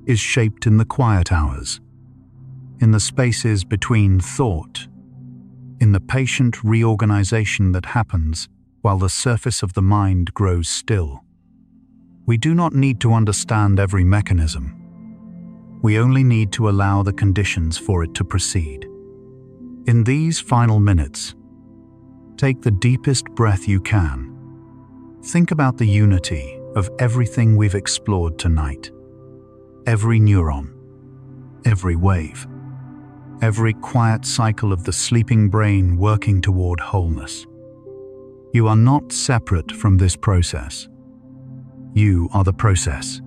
[SPEAKER 1] is shaped in the quiet hours, in the spaces between thought, in the patient reorganization that happens while the surface of the mind grows still. We do not need to understand every mechanism. We only need to allow the conditions for it to proceed. In these final minutes, Take the deepest breath you can. Think about the unity of everything we've explored tonight. Every neuron, every wave, every quiet cycle of the sleeping brain working toward wholeness. You are not separate from this process. You are the process.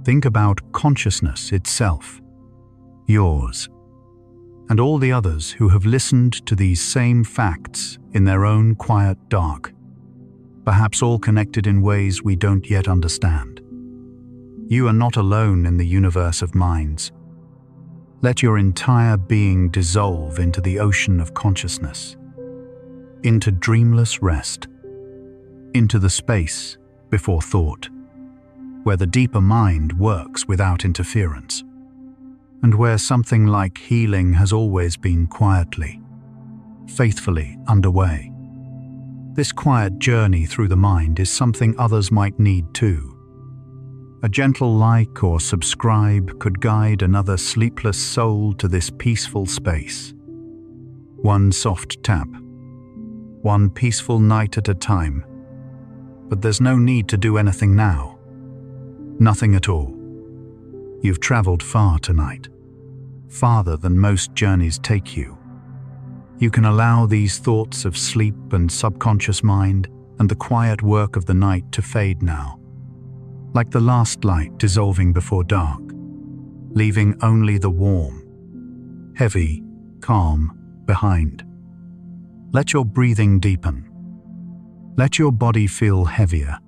[SPEAKER 1] Think about consciousness itself, yours, and all the others who have listened to these same facts in their own quiet dark, perhaps all connected in ways we don't yet understand. You are not alone in the universe of minds. Let your entire being dissolve into the ocean of consciousness, into dreamless rest, into the space before thought, where the deeper mind works without interference, and where something like healing has always been quietly, faithfully underway. This quiet journey through the mind is something others might need too. A gentle like or subscribe could guide another sleepless soul to this peaceful space. One soft tap, one peaceful night at a time. But there's no need to do anything now. Nothing at all. You've traveled far tonight, farther than most journeys take you. You can allow these thoughts of sleep and subconscious mind and the quiet work of the night to fade now, like the last light dissolving before dark, leaving only the warm, heavy, calm behind. Let your breathing deepen. Let your body feel heavier,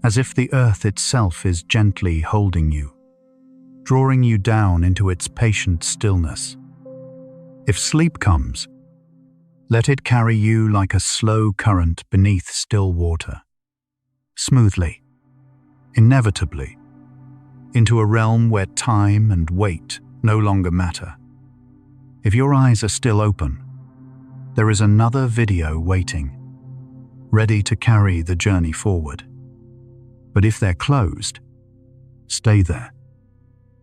[SPEAKER 1] as if the earth itself is gently holding you, drawing you down into its patient stillness. If sleep comes, let it carry you like a slow current beneath still water, smoothly, inevitably, into a realm where time and weight no longer matter. If your eyes are still open, there is another video waiting, ready to carry the journey forward. But if they're closed, stay there.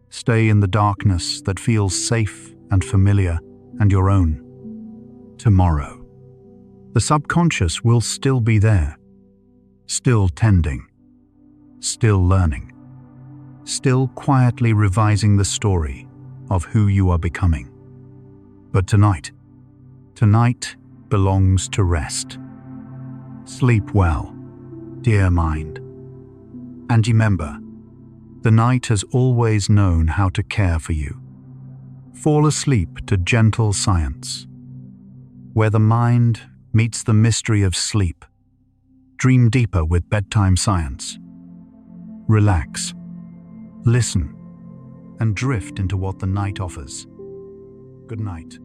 [SPEAKER 1] Stay in the darkness that feels safe and familiar and your own. Tomorrow, the subconscious will still be there, still tending, still learning, still quietly revising the story of who you are becoming. But tonight belongs to rest. Sleep well, dear mind. And remember, the night has always known how to care for you. Fall asleep to gentle science, where the mind meets the mystery of sleep. Dream deeper with bedtime science. Relax, listen, and drift into what the night offers. Good night.